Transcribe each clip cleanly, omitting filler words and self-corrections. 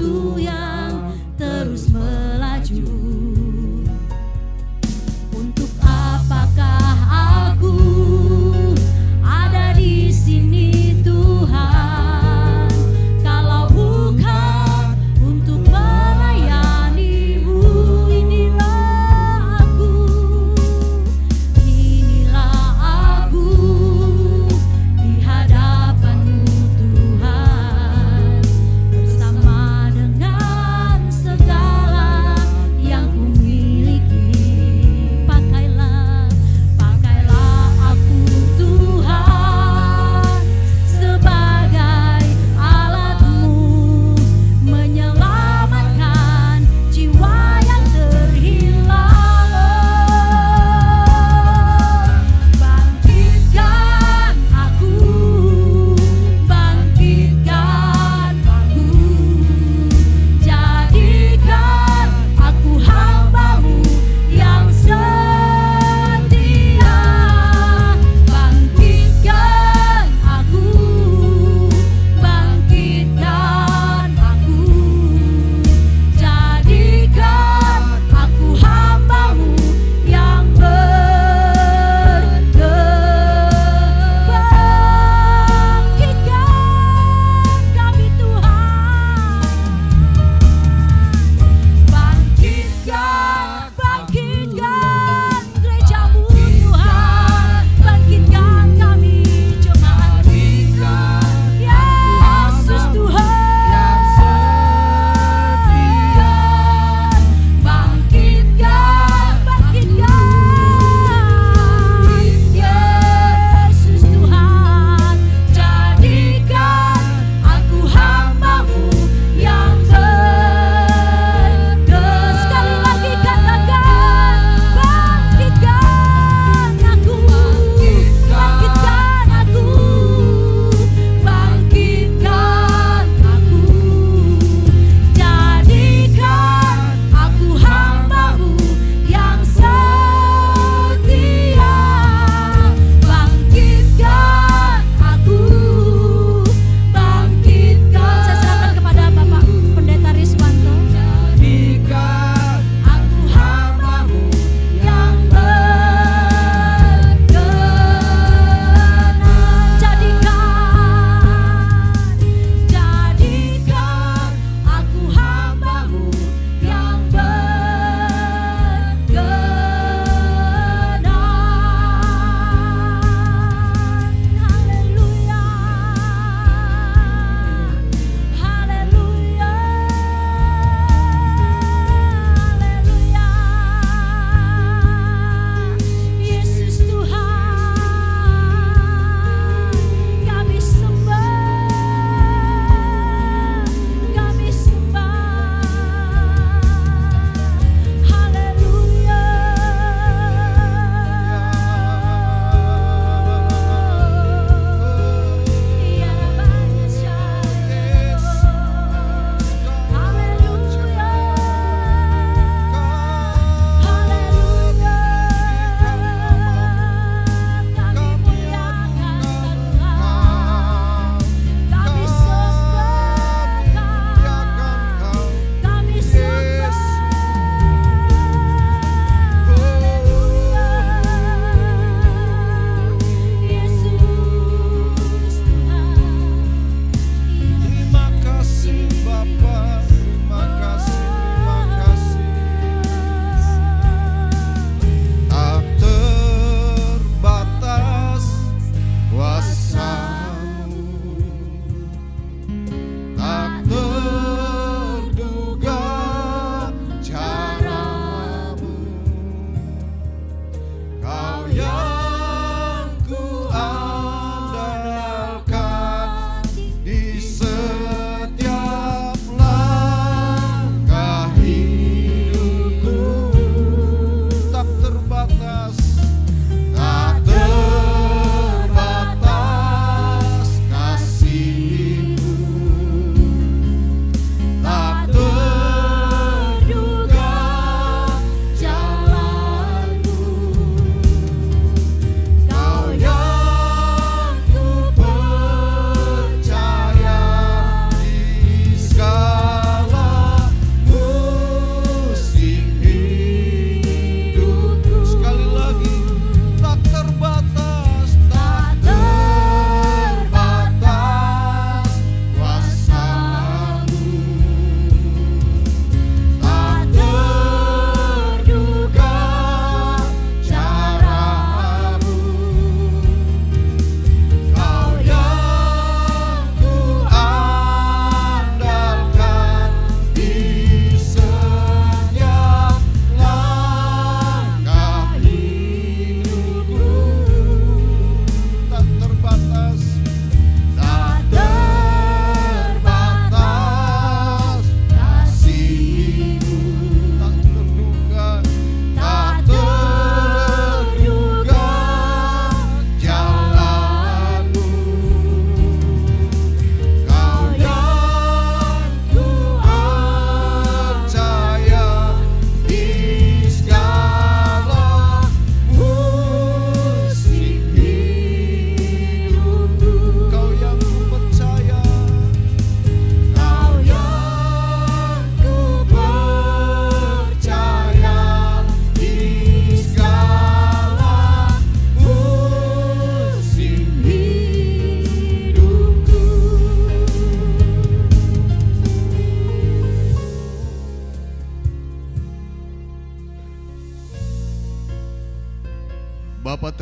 waktu yang terus melaju. Untuk apakah aku ada di sini Tuhan, kalau bukan untuk melayani-Mu? Inilah aku di hadapan-Mu Tuhan, bersama dengan segala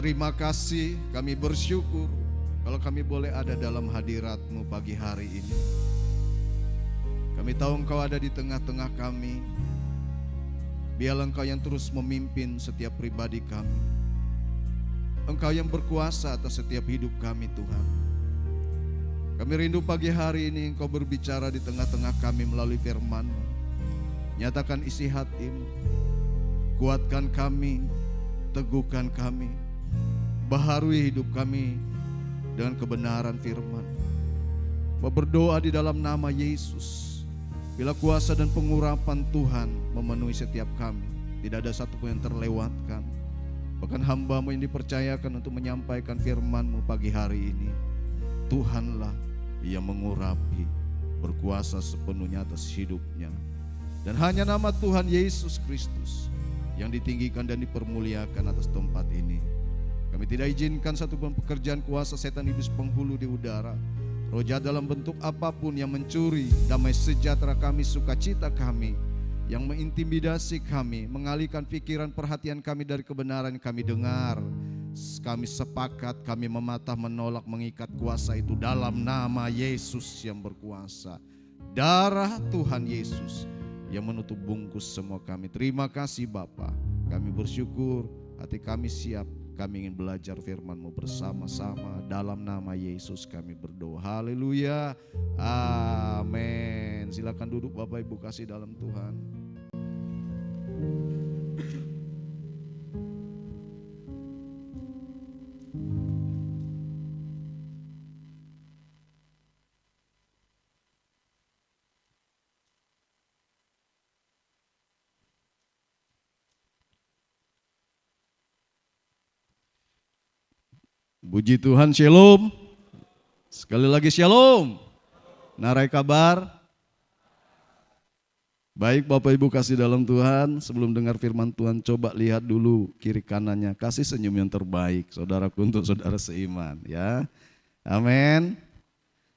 terima kasih, kami bersyukur kalau kami boleh ada dalam hadirat-Mu pagi hari ini. Kami tahu Engkau ada di tengah-tengah kami. Biarlah Engkau yang terus memimpin setiap pribadi kami. Engkau yang berkuasa atas setiap hidup kami, Tuhan. Kami rindu pagi hari ini Engkau berbicara di tengah-tengah kami melalui firman-Mu. Nyatakan isi hati-Mu, kuatkan kami, teguhkan kami, baharui hidup kami dengan kebenaran firman. Berdoa di dalam nama Yesus. Bila kuasa dan pengurapan Tuhan memenuhi setiap kami, tidak ada satupun yang terlewatkan. Bahkan hamba-Mu yang dipercayakan untuk menyampaikan firman-Mu pagi hari ini, Tuhanlah yang mengurapi, berkuasa sepenuhnya atas hidupnya. Dan hanya nama Tuhan Yesus Kristus yang ditinggikan dan dipermuliakan atas tempat ini. Kami tidak izinkan satupun pekerjaan kuasa setan iblis penghulu di udara, roh jahat dalam bentuk apapun yang mencuri damai sejahtera kami, sukacita kami, yang mengintimidasi kami, mengalihkan pikiran perhatian kami dari kebenaran yang kami dengar. Kami sepakat, kami mematah, menolak, mengikat kuasa itu dalam nama Yesus yang berkuasa. Darah Tuhan Yesus yang menutup bungkus semua kami. Terima kasih Bapa, kami bersyukur, hati kami siap. Kami ingin belajar firman-Mu bersama-sama. Dalam nama Yesus kami berdoa. Haleluya. Amin. Silakan duduk Bapak Ibu kasih dalam Tuhan. Puji Tuhan, shalom. Sekali lagi shalom. Narai kabar. Baik Bapak Ibu kasih dalam Tuhan, sebelum dengar firman Tuhan coba lihat dulu kiri kanannya. Kasih senyum yang terbaik saudaraku untuk saudara seiman ya. Amin.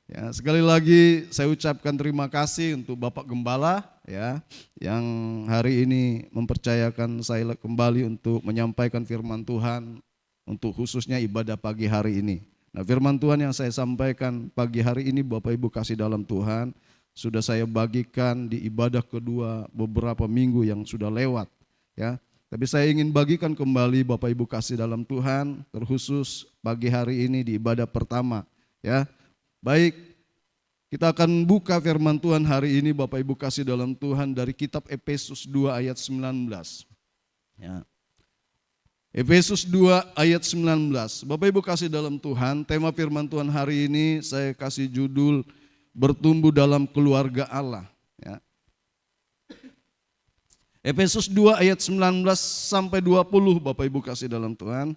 Ya, sekali lagi saya ucapkan terima kasih untuk Bapak Gembala ya, yang hari ini mempercayakan saya kembali untuk menyampaikan firman Tuhan untuk khususnya ibadah pagi hari ini. Nah, firman Tuhan yang saya sampaikan pagi hari ini Bapak Ibu kasih dalam Tuhan sudah saya bagikan di ibadah kedua beberapa minggu yang sudah lewat ya. Tapi saya ingin bagikan kembali Bapak Ibu kasih dalam Tuhan terkhusus pagi hari ini di ibadah pertama ya. Baik, kita akan buka firman Tuhan hari ini Bapak Ibu kasih dalam Tuhan dari kitab Efesus 2 ayat 19 ya. Efesus 2 ayat 19. Bapak Ibu kasih dalam Tuhan, tema firman Tuhan hari ini saya kasih judul bertumbuh dalam keluarga Allah. Ya. Efesus 2 ayat 19 sampai 20 Bapak Ibu kasih dalam Tuhan.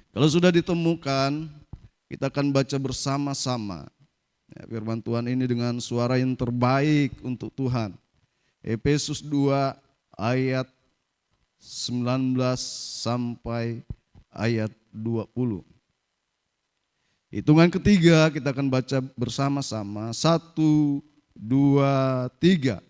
Kalau sudah ditemukan, kita akan baca bersama-sama. Ya, firman Tuhan ini dengan suara yang terbaik untuk Tuhan. Efesus 2 ayat 19 sampai ayat 20. Hitungan ketiga kita akan baca bersama-sama. 1, 2, 3.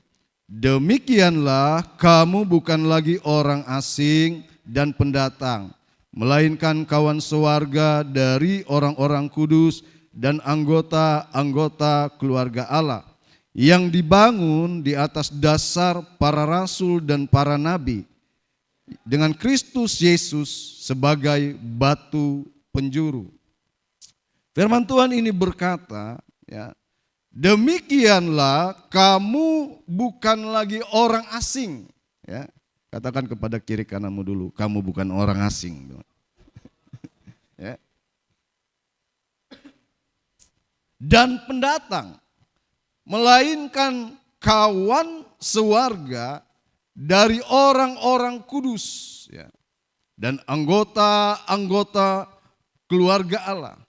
Demikianlah kamu bukan lagi orang asing dan pendatang, melainkan kawan sewarga dari orang-orang kudus dan anggota-anggota keluarga Allah, yang dibangun di atas dasar para rasul dan para nabi, dengan Kristus Yesus sebagai batu penjuru. Firman Tuhan ini berkata, ya, demikianlah kamu bukan lagi orang asing. Ya, katakan kepada kiri kananmu dulu, kamu bukan orang asing. Ya. Dan pendatang, melainkan kawan sewarga dari orang-orang kudus ya, dan anggota-anggota keluarga Allah.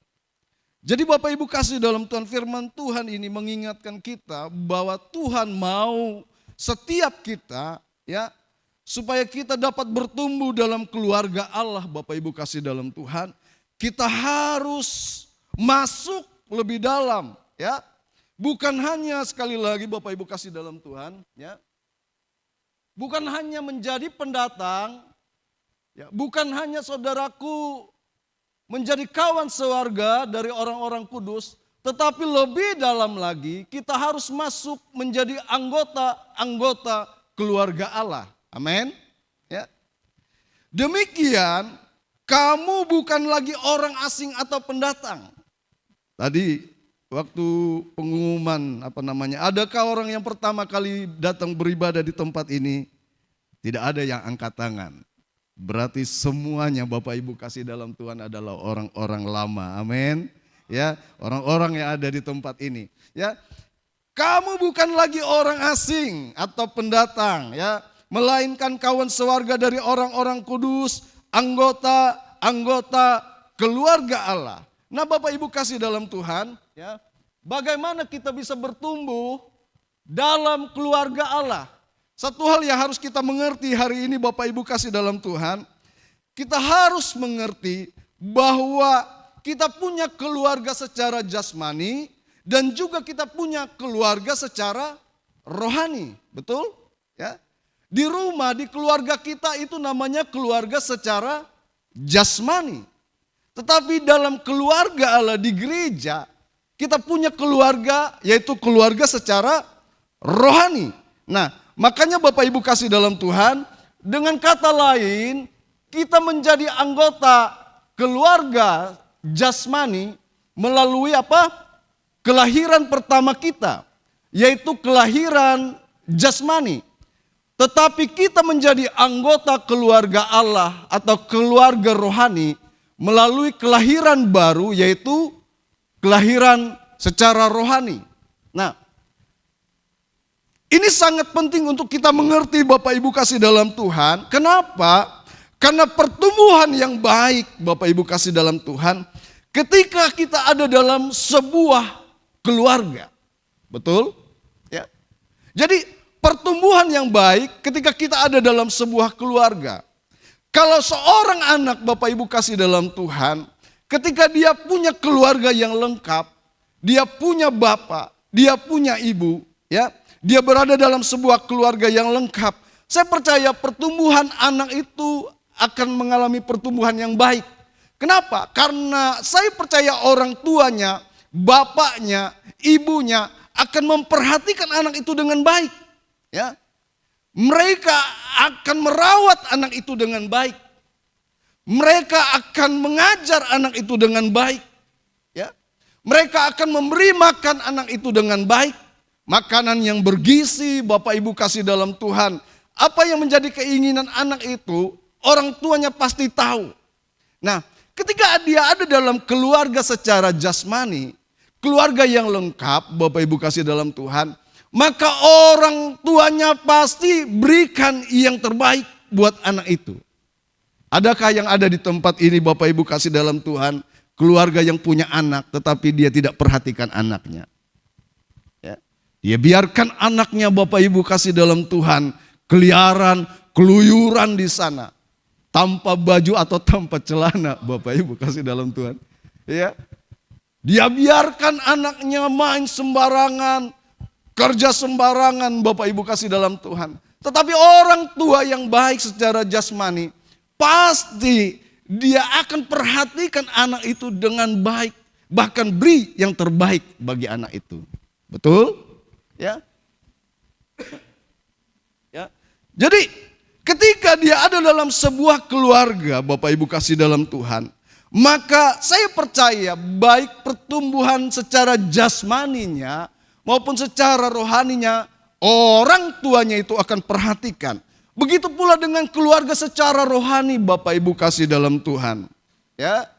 Jadi Bapak Ibu kasih dalam Tuhan, firman Tuhan ini mengingatkan kita bahwa Tuhan mau setiap kita ya, supaya kita dapat bertumbuh dalam keluarga Allah. Bapak Ibu kasih dalam Tuhan, kita harus masuk lebih dalam ya. Bukan hanya sekali lagi Bapak Ibu kasih dalam Tuhan ya, bukan hanya menjadi pendatang, Ya, bukan hanya saudaraku menjadi kawan sewarga dari orang-orang kudus, tetapi lebih dalam lagi kita harus masuk menjadi anggota-anggota keluarga Allah. Amin. Ya. Demikian kamu bukan lagi orang asing atau pendatang. Tadi waktu pengumuman adakah orang yang pertama kali datang beribadah di tempat ini? Tidak ada yang angkat tangan. Berarti semuanya Bapak Ibu kasih dalam Tuhan adalah orang-orang lama. Amin. Ya, orang-orang yang ada di tempat ini. Ya. Kamu bukan lagi orang asing atau pendatang, ya, melainkan kawan sewarga dari orang-orang kudus, anggota keluarga Allah. Nah, Bapak Ibu kasih dalam Tuhan, ya. Bagaimana kita bisa bertumbuh dalam keluarga Allah? Satu hal yang harus kita mengerti hari ini Bapak Ibu kasih dalam Tuhan, kita harus mengerti bahwa kita punya keluarga secara jasmani dan juga kita punya keluarga secara rohani, betul? Ya. Di rumah, di keluarga kita itu namanya keluarga secara jasmani. Tetapi dalam keluarga Allah di gereja, kita punya keluarga yaitu keluarga secara rohani. Nah, makanya Bapak Ibu kasih dalam Tuhan, dengan kata lain, kita menjadi anggota keluarga jasmani melalui apa? Kelahiran pertama kita, yaitu kelahiran jasmani. Tetapi kita menjadi anggota keluarga Allah atau keluarga rohani melalui kelahiran baru, yaitu kelahiran secara rohani. Nah, ini sangat penting untuk kita mengerti Bapak Ibu kasih dalam Tuhan. Kenapa? Karena pertumbuhan yang baik Bapak Ibu kasih dalam Tuhan ketika kita ada dalam sebuah keluarga. Betul? Ya. Jadi pertumbuhan yang baik ketika kita ada dalam sebuah keluarga. Kalau seorang anak Bapak Ibu kasih dalam Tuhan, ketika dia punya keluarga yang lengkap, dia punya bapak, dia punya ibu, ya. Dia berada dalam sebuah keluarga yang lengkap. Saya percaya pertumbuhan anak itu akan mengalami pertumbuhan yang baik. Kenapa? Karena saya percaya orang tuanya, bapaknya, ibunya akan memperhatikan anak itu dengan baik. Ya. Mereka akan merawat anak itu dengan baik. Mereka akan mengajar anak itu dengan baik. Ya. Mereka akan memberi makan anak itu dengan baik. Makanan yang bergizi Bapak Ibu kasih dalam Tuhan. Apa yang menjadi keinginan anak itu orang tuanya pasti tahu. Nah, ketika dia ada dalam keluarga secara jasmani, keluarga yang lengkap Bapak Ibu kasih dalam Tuhan, maka orang tuanya pasti berikan yang terbaik buat anak itu. Adakah yang ada di tempat ini Bapak Ibu kasih dalam Tuhan, keluarga yang punya anak tetapi dia tidak perhatikan anaknya? Dia biarkan anaknya Bapak Ibu kasih dalam Tuhan keliaran, keluyuran di sana. Tanpa baju atau tanpa celana Bapak Ibu kasih dalam Tuhan. Ya. Dia biarkan anaknya main sembarangan, kerja sembarangan Bapak Ibu kasih dalam Tuhan. Tetapi orang tua yang baik secara jasmani, pasti dia akan perhatikan anak itu dengan baik. Bahkan beri yang terbaik bagi anak itu. Betul? Ya. Ya. Jadi ketika dia ada dalam sebuah keluarga Bapak Ibu kasih dalam Tuhan, maka saya percaya baik pertumbuhan secara jasmaninya maupun secara rohaninya orang tuanya itu akan perhatikan. Begitu pula dengan keluarga secara rohani Bapak Ibu kasih dalam Tuhan. Ya.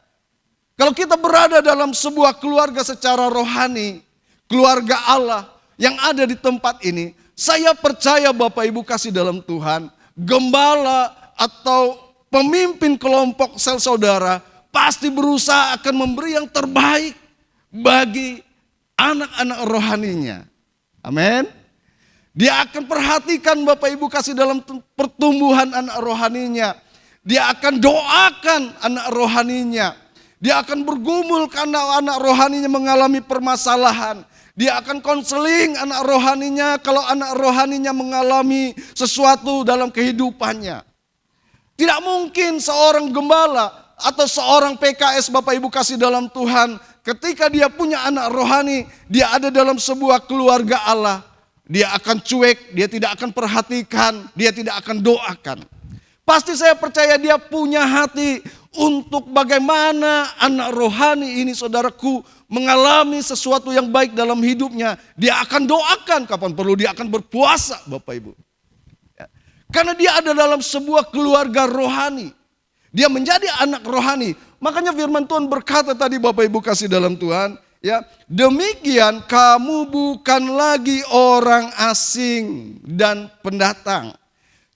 Kalau kita berada dalam sebuah keluarga secara rohani, keluarga Allah yang ada di tempat ini, saya percaya Bapak Ibu kasih dalam Tuhan, gembala atau pemimpin kelompok sel saudara pasti berusaha akan memberi yang terbaik bagi anak-anak rohaninya. Amin. Dia akan perhatikan Bapak Ibu kasih dalam pertumbuhan anak rohaninya. Dia akan doakan anak rohaninya. Dia akan bergumul karena anak rohaninya mengalami permasalahan. Dia akan konseling anak rohaninya kalau anak rohaninya mengalami sesuatu dalam kehidupannya. Tidak mungkin seorang gembala atau seorang PKS Bapak Ibu kasih dalam Tuhan, ketika dia punya anak rohani, dia ada dalam sebuah keluarga Allah, dia akan cuek, dia tidak akan perhatikan, dia tidak akan doakan. Pasti saya percaya dia punya hati untuk bagaimana anak rohani ini, saudaraku, mengalami sesuatu yang baik dalam hidupnya. Dia akan doakan, kapan perlu dia akan berpuasa, Bapak Ibu. Karena dia ada dalam sebuah keluarga rohani. Dia menjadi anak rohani. Makanya firman Tuhan berkata tadi Bapak Ibu kasih dalam Tuhan, ya, demikian kamu bukan lagi orang asing dan pendatang.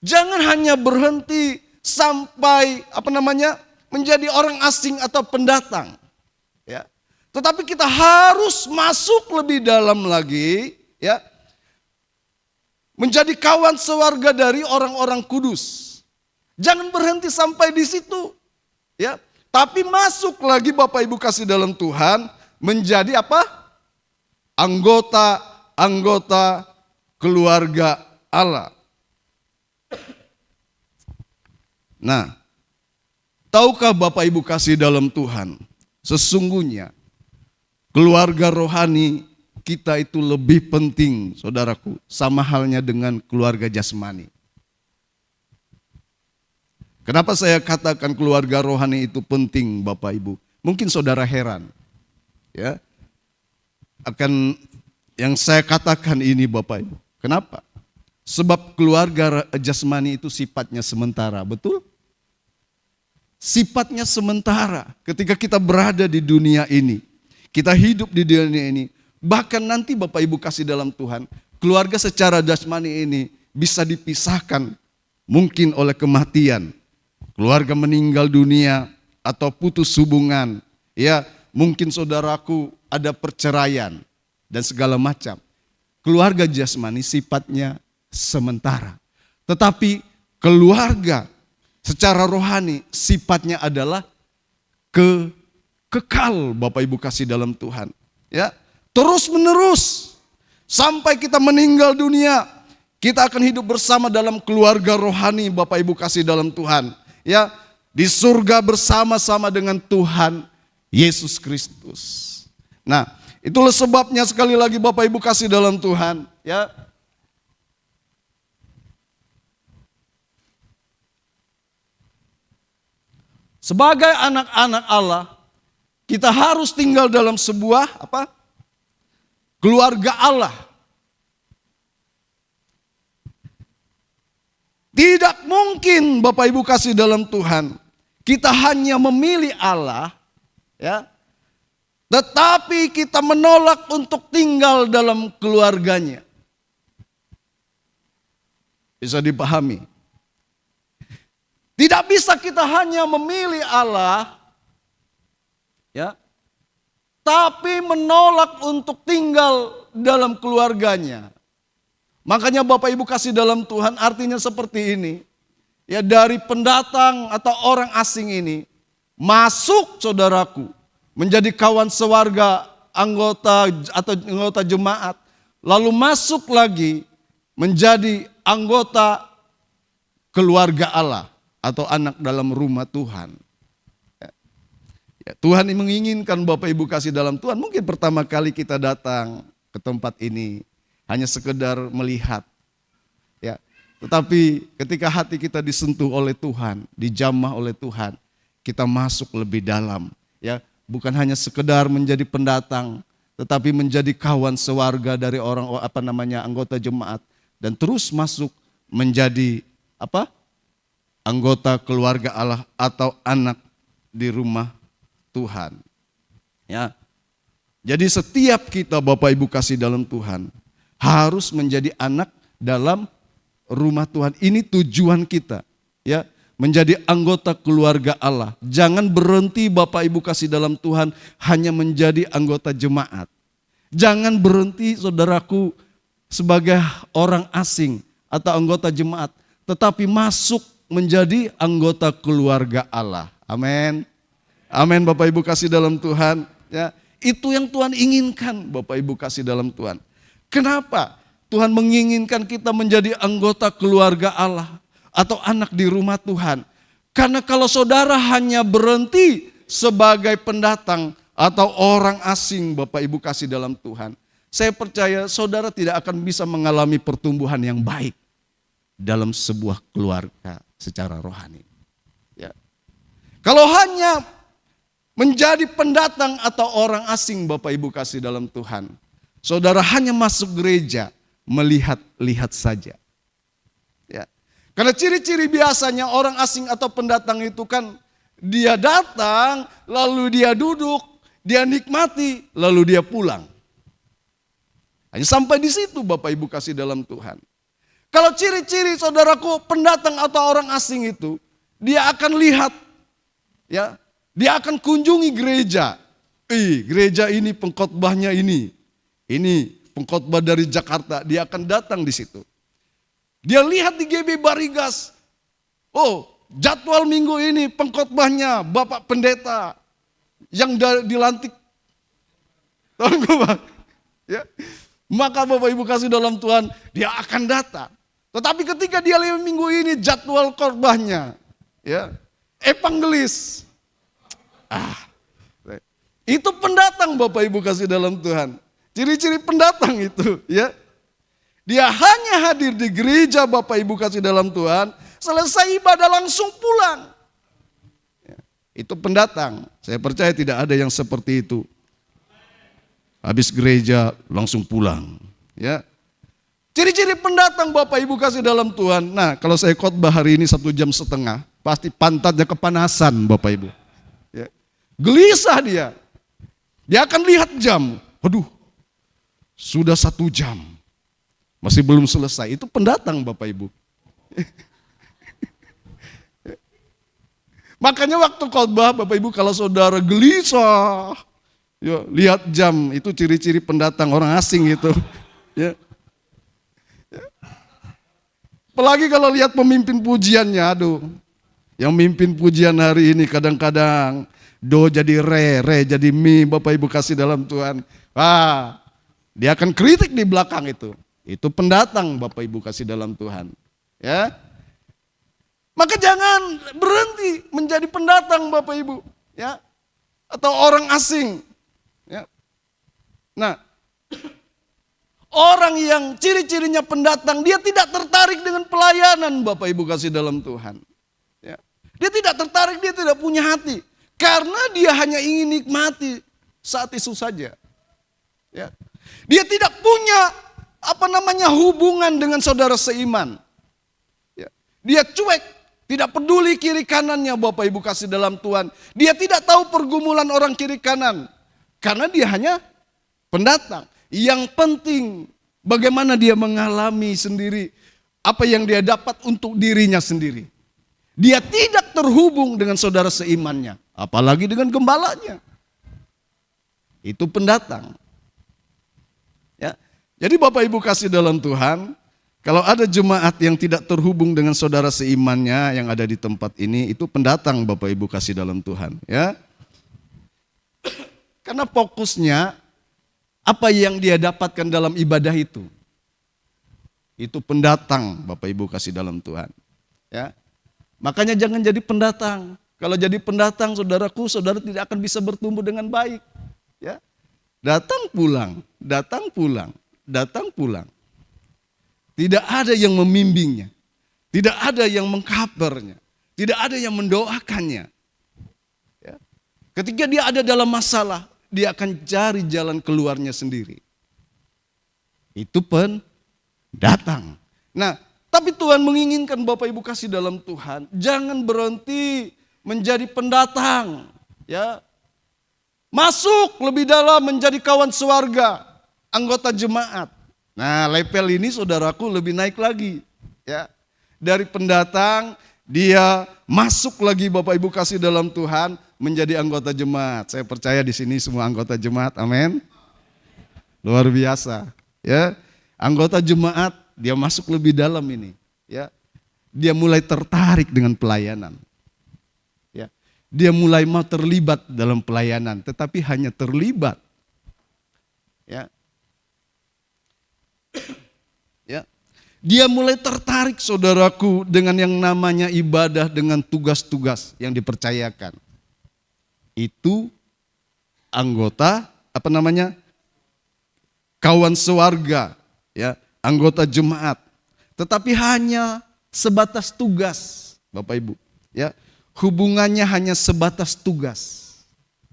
Jangan hanya berhenti sampai menjadi orang asing atau pendatang. Ya. Tetapi kita harus masuk lebih dalam lagi, ya. Menjadi kawan sewarga dari orang-orang kudus. Jangan berhenti sampai di situ. Ya, tapi masuk lagi Bapak Ibu kasih dalam Tuhan menjadi apa? Anggota keluarga Allah. Nah, tahukah Bapak Ibu kasih dalam Tuhan, sesungguhnya keluarga rohani kita itu lebih penting, saudaraku, sama halnya dengan keluarga jasmani. Kenapa saya katakan keluarga rohani itu penting, Bapak Ibu? Mungkin saudara heran, ya, akan yang saya katakan ini, Bapak Ibu. Kenapa? Sebab keluarga jasmani itu sifatnya sementara, betul? Sifatnya sementara. Ketika kita berada di dunia ini, kita hidup di dunia ini, bahkan nanti Bapak Ibu kasih dalam Tuhan, keluarga secara jasmani ini bisa dipisahkan mungkin oleh kematian. Keluarga meninggal dunia atau putus hubungan. Ya, mungkin saudaraku ada perceraian dan segala macam. Keluarga jasmani sifatnya sementara. Tetapi keluarga secara rohani sifatnya adalah kekal, Bapak Ibu kasih dalam Tuhan. Ya, terus menerus sampai kita meninggal dunia, kita akan hidup bersama dalam keluarga rohani, Bapak Ibu kasih dalam Tuhan. Ya, di surga bersama-sama dengan Tuhan Yesus Kristus. Nah, itulah sebabnya sekali lagi Bapak Ibu kasih dalam Tuhan, ya. Sebagai anak-anak Allah, kita harus tinggal dalam sebuah keluarga Allah. Tidak mungkin Bapak Ibu kasih dalam Tuhan, kita hanya memilih Allah, ya, tetapi kita menolak untuk tinggal dalam keluarganya. Bisa dipahami? Tidak bisa kita hanya memilih Allah, ya, tapi menolak untuk tinggal dalam keluarganya. Makanya Bapak Ibu kasih dalam Tuhan artinya seperti ini. Ya, dari pendatang atau orang asing ini masuk, saudaraku, menjadi kawan sewarga, anggota atau anggota jemaat, lalu masuk lagi menjadi anggota keluarga Allah atau anak dalam rumah Tuhan. Ya, Tuhan menginginkan Bapak Ibu kasih dalam Tuhan, mungkin pertama kali kita datang ke tempat ini hanya sekedar melihat. Ya, tetapi ketika hati kita disentuh oleh Tuhan, dijamah oleh Tuhan, kita masuk lebih dalam. Ya, bukan hanya sekedar menjadi pendatang, tetapi menjadi kawan sewarga dari orang anggota jemaat, dan terus masuk menjadi anggota keluarga Allah atau anak di rumah Tuhan. Ya. Jadi setiap kita Bapak Ibu kasih dalam Tuhan harus menjadi anak dalam rumah Tuhan. Ini tujuan kita, ya, menjadi anggota keluarga Allah. Jangan berhenti Bapak Ibu kasih dalam Tuhan hanya menjadi anggota jemaat. Jangan berhenti saudaraku sebagai orang asing atau anggota jemaat, tetapi masuk menjadi anggota keluarga Allah. Amin. Amin Bapak Ibu kasih dalam Tuhan. Ya, itu yang Tuhan inginkan Bapak Ibu kasih dalam Tuhan. Kenapa Tuhan menginginkan kita menjadi anggota keluarga Allah atau anak di rumah Tuhan? Karena kalau saudara hanya berhenti sebagai pendatang atau orang asing, Bapak Ibu kasih dalam Tuhan, saya percaya saudara tidak akan bisa mengalami pertumbuhan yang baik dalam sebuah keluarga secara rohani. Ya. Kalau hanya menjadi pendatang atau orang asing, Bapak Ibu kasih dalam Tuhan, saudara hanya masuk gereja melihat-lihat saja. Ya. Karena ciri-ciri biasanya orang asing atau pendatang itu kan dia datang, lalu dia duduk, dia nikmati, lalu dia pulang. Hanya sampai di situ Bapak Ibu kasih dalam Tuhan. Kalau ciri-ciri saudaraku pendatang atau orang asing itu, dia akan lihat, ya, dia akan kunjungi gereja. Gereja ini pengkhotbahnya ini pengkhotbah dari Jakarta, dia akan datang di situ. Dia lihat di GB Barigas, jadwal minggu ini pengkhotbahnya Bapak Pendeta yang dilantik. Ya. Maka Bapak Ibu kasih dalam Tuhan, dia akan datang. Tetapi ketika dia lihat minggu ini jadwal khotbahnya, ya, evangelis. Itu pendatang Bapak Ibu kasih dalam Tuhan. Ciri-ciri pendatang itu, ya. Dia hanya hadir di gereja Bapak Ibu kasih dalam Tuhan, selesai ibadah langsung pulang. Ya, itu pendatang. Saya percaya tidak ada yang seperti itu. Habis gereja langsung pulang. Ya. Ciri-ciri pendatang Bapak Ibu kasih dalam Tuhan. Nah, kalau saya khotbah hari ini 1,5 jam, pasti pantatnya kepanasan Bapak Ibu. Ya. Gelisah dia. Dia akan lihat jam. Aduh, sudah 1 jam. Masih belum selesai. Itu pendatang Bapak Ibu. Makanya waktu khotbah Bapak Ibu, kalau saudara gelisah, ya, lihat jam, itu ciri-ciri pendatang orang asing itu. Ya. Apalagi kalau lihat pemimpin pujiannya, aduh. Yang mimpin pujian hari ini kadang-kadang do jadi re jadi mi, Bapak Ibu kasih dalam Tuhan. Dia akan kritik di belakang itu. Itu pendatang Bapak Ibu kasih dalam Tuhan. Ya. Maka jangan berhenti menjadi pendatang Bapak Ibu, ya. Atau orang asing. Ya. Nah, orang yang ciri-cirinya pendatang, dia tidak tertarik dengan pelayanan Bapak Ibu kasih dalam Tuhan. Ya. Dia tidak tertarik, dia tidak punya hati. Karena dia hanya ingin nikmati saat itu saja. Ya. Dia tidak punya hubungan dengan saudara seiman. Ya. Dia cuek. Tidak peduli kiri kanannya Bapak Ibu kasih dalam Tuhan. Dia tidak tahu pergumulan orang kiri kanan. Karena dia hanya pendatang. Yang penting bagaimana dia mengalami sendiri apa yang dia dapat untuk dirinya sendiri. Dia tidak terhubung dengan saudara seimannya. Apalagi dengan gembalanya. Itu pendatang. Ya. Jadi Bapak Ibu kasih dalam Tuhan, kalau ada jemaat yang tidak terhubung dengan saudara seimannya yang ada di tempat ini, itu pendatang Bapak Ibu kasih dalam Tuhan. Ya. Karena fokusnya apa yang dia dapatkan dalam ibadah itu pendatang Bapak Ibu kasih dalam Tuhan. Ya. Makanya jangan jadi pendatang. Kalau jadi pendatang saudaraku, saudara tidak akan bisa bertumbuh dengan baik. Ya. Datang pulang, datang pulang, datang pulang. Tidak ada yang membimbingnya. Tidak ada yang mengkabarnya. Tidak ada yang mendoakannya. Ya. Ketika dia ada dalam masalah, dia akan cari jalan keluarnya sendiri. Itu pendatang. Nah, tapi Tuhan menginginkan Bapak Ibu kasih dalam Tuhan, jangan berhenti menjadi pendatang. Ya. Masuk lebih dalam menjadi kawan sewarga, anggota jemaat. Nah, level ini saudaraku lebih naik lagi. Ya. Dari pendatang, dia masuk lagi Bapak Ibu kasih dalam Tuhan menjadi anggota jemaat. Saya percaya di sini semua anggota jemaat, amin. Luar biasa. Ya. Anggota jemaat, dia masuk lebih dalam ini. Ya. Dia mulai tertarik dengan pelayanan. Ya. Dia mulai mau terlibat dalam pelayanan, tetapi hanya terlibat. Ya. Ya. Dia mulai tertarik saudaraku dengan yang namanya ibadah, dengan tugas-tugas yang dipercayakan. Itu anggota kawan sewarga, ya, anggota jemaat. Tetapi hanya sebatas tugas, Bapak Ibu, ya. Hubungannya hanya sebatas tugas.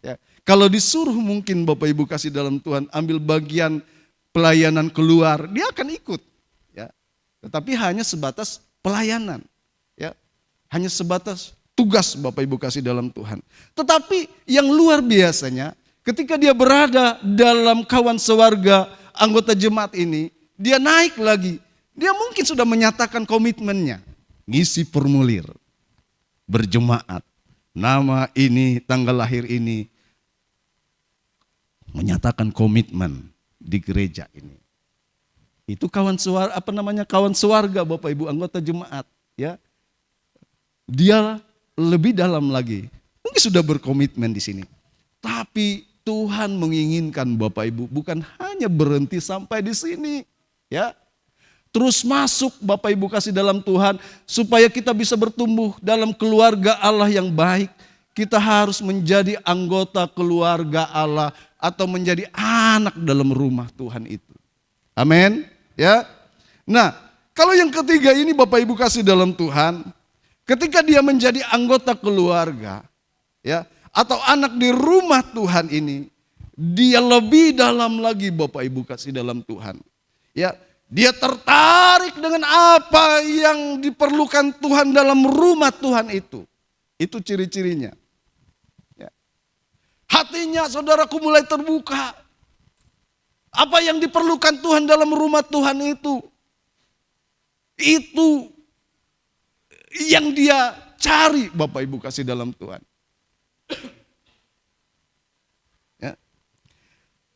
Ya. Kalau disuruh mungkin Bapak Ibu kasih dalam Tuhan ambil bagian pelayanan keluar, dia akan ikut, ya. Tetapi hanya sebatas pelayanan, ya. Hanya sebatas tugas Bapak Ibu kasih dalam Tuhan. Tetapi yang luar biasanya ketika dia berada dalam kawan sewarga anggota jemaat ini, dia naik lagi. Dia mungkin sudah menyatakan komitmennya, ngisi formulir, berjemaat, nama ini, tanggal lahir ini, menyatakan komitmen di gereja ini. Itu kawan sewarga Bapak Ibu anggota jemaat, ya. Dia lebih dalam lagi, mungkin sudah berkomitmen di sini. Tapi Tuhan menginginkan Bapak Ibu bukan hanya berhenti sampai di sini, ya. Terus masuk Bapak Ibu kasih dalam Tuhan, supaya kita bisa bertumbuh dalam keluarga Allah yang baik. Kita harus menjadi anggota keluarga Allah atau menjadi anak dalam rumah Tuhan itu. Amin, ya. Nah, kalau yang ketiga ini Bapak Ibu kasih dalam Tuhan, ketika dia menjadi anggota keluarga, ya, atau anak di rumah Tuhan ini, dia lebih dalam lagi Bapak Ibu kasih dalam Tuhan. Ya, dia tertarik dengan apa yang diperlukan Tuhan dalam rumah Tuhan itu. Itu ciri-cirinya. Ya. Hatinya saudaraku mulai terbuka. Apa yang diperlukan Tuhan dalam rumah Tuhan itu. Itu yang dia cari Bapak Ibu kasih dalam Tuhan. Ya.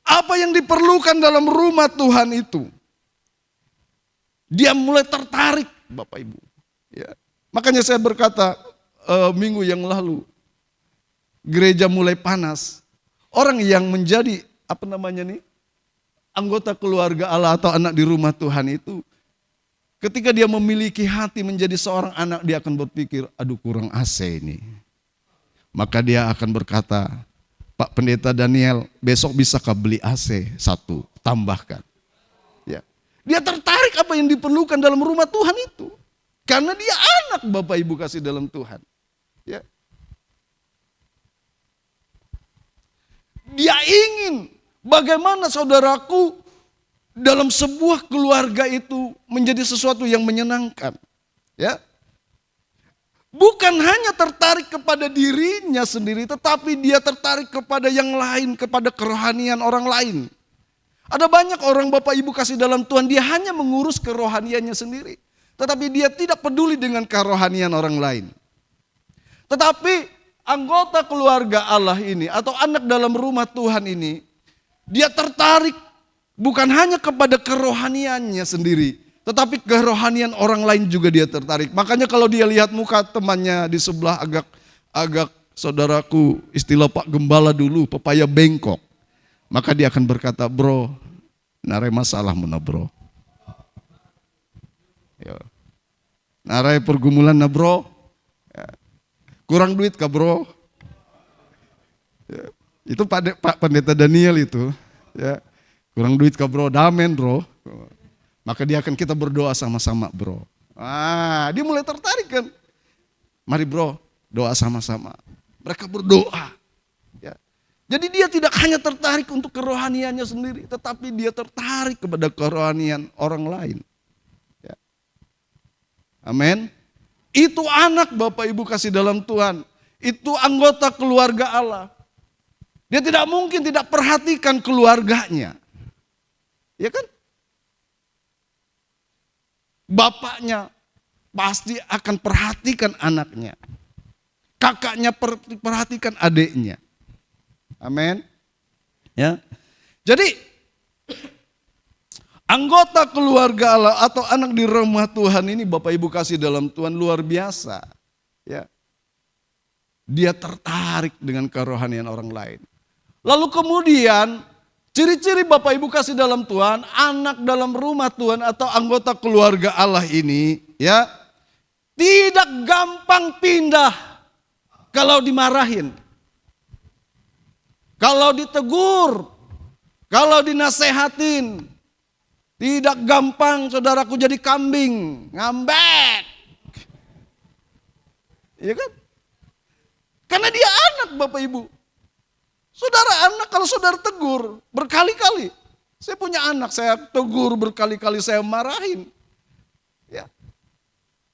Apa yang diperlukan dalam rumah Tuhan itu. Dia mulai tertarik Bapak Ibu. Ya. Makanya saya berkata minggu yang lalu, gereja mulai panas. Orang yang menjadi anggota keluarga Allah atau anak di rumah Tuhan itu, ketika dia memiliki hati menjadi seorang anak, dia akan berpikir, aduh kurang AC ini. Maka dia akan berkata, Pak Pendeta Daniel, besok bisakah beli AC satu, tambahkan. Ya. Dia tertarik apa yang diperlukan dalam rumah Tuhan itu. Karena dia anak Bapak Ibu kasih dalam Tuhan. Ya. Dia ingin bagaimana saudaraku dalam sebuah keluarga itu menjadi sesuatu yang menyenangkan. Ya. Bukan hanya tertarik kepada dirinya sendiri, tetapi dia tertarik kepada yang lain, kepada kerohanian orang lain. Ada banyak orang Bapak Ibu kasih dalam Tuhan, dia hanya mengurus kerohaniannya sendiri. Tetapi dia tidak peduli dengan kerohanian orang lain. Tetapi anggota keluarga Allah ini atau anak dalam rumah Tuhan ini, dia tertarik bukan hanya kepada kerohaniannya sendiri, tetapi kerohanian orang lain juga dia tertarik. Makanya kalau dia lihat muka temannya di sebelah agak saudaraku, istilah Pak Gembala dulu, pepaya bengkok. Maka dia akan berkata, bro, narai masalah mana bro. Ya. Narai pergumulan na bro. Ya. Kurang duit kah bro. Ya. Itu Pak Pendeta Daniel itu. Ya. Kurang duit kah bro, damen bro. Maka dia akan kita berdoa sama-sama bro. Dia mulai tertarik kan. Mari bro, doa sama-sama. Mereka berdoa. Ya. Jadi dia tidak hanya tertarik untuk kerohaniannya sendiri, tetapi dia tertarik kepada kerohanian orang lain. Ya. Amin. Itu anak Bapak Ibu kasih dalam Tuhan. Itu anggota keluarga Allah. Dia tidak mungkin tidak perhatikan keluarganya. Ya kan? Bapaknya pasti akan perhatikan anaknya. Kakaknya perhatikan adiknya. Amin. Ya. Jadi anggota keluarga Allah atau anak di rumah Tuhan ini Bapak Ibu kasih dalam Tuhan luar biasa. Ya. Dia tertarik dengan kerohanian orang lain. Lalu kemudian Ciri-ciri Bapak Ibu kasih dalam Tuhan, anak dalam rumah Tuhan atau anggota keluarga Allah ini ya tidak gampang pindah kalau dimarahin. Kalau ditegur, kalau dinasehatin, tidak gampang saudaraku jadi kambing, ngambek. Iya kan? Karena dia anak Bapak Ibu. Saudara anak kalau saudara tegur berkali-kali. Saya punya anak, saya tegur berkali-kali, saya marahin. Ya.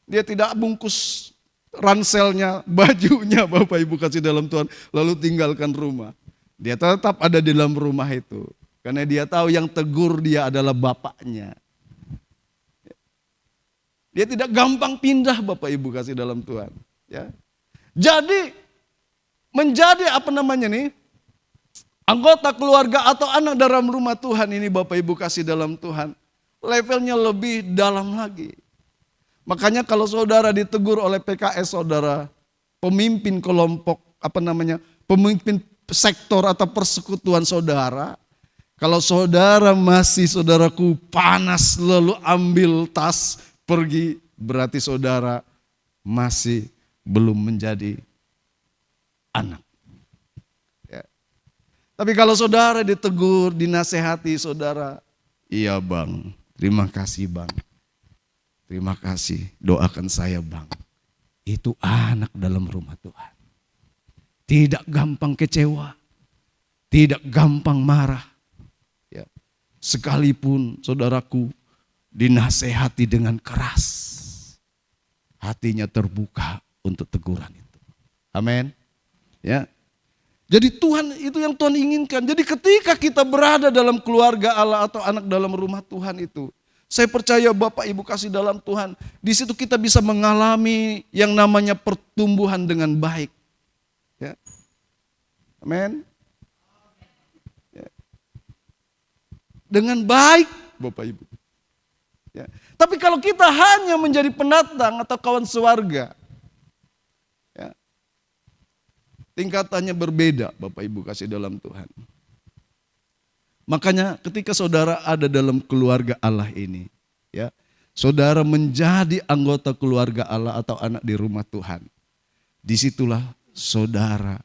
Dia tidak bungkus ranselnya, bajunya Bapak Ibu kasih dalam Tuhan, lalu tinggalkan rumah. Dia tetap ada di dalam rumah itu. Karena dia tahu yang tegur dia adalah bapaknya. Dia tidak gampang pindah Bapak Ibu kasih dalam Tuhan. Ya. Jadi menjadi anggota keluarga atau anak dalam rumah Tuhan ini Bapak Ibu kasih dalam Tuhan. Levelnya lebih dalam lagi. Makanya kalau saudara ditegur oleh PKS saudara, pemimpin kelompok pemimpin sektor atau persekutuan saudara, kalau saudara masih saudaraku panas lalu ambil tas pergi, berarti saudara masih belum menjadi anak. Ya. Tapi kalau saudara ditegur, dinasehati saudara, iya bang, terima kasih bang. Terima kasih, doakan saya bang. Itu anak dalam rumah Tuhan. Tidak gampang kecewa, tidak gampang marah. Ya. Sekalipun saudaraku dinasehati dengan keras, hatinya terbuka untuk teguran itu. Amin. Ya. Jadi Tuhan itu yang Tuhan inginkan. Jadi ketika kita berada dalam keluarga Allah atau anak dalam rumah Tuhan itu, saya percaya Bapak Ibu kasih dalam Tuhan, di situ kita bisa mengalami yang namanya pertumbuhan dengan baik. Ya. Amin. Ya. Dengan baik Bapak Ibu. Ya. Tapi kalau kita hanya menjadi pendatang atau kawan sewarga, ya, tingkatannya berbeda Bapak Ibu kasih dalam Tuhan. Makanya ketika saudara ada dalam keluarga Allah ini, ya, saudara menjadi anggota keluarga Allah atau anak di rumah Tuhan. Disitulah saudara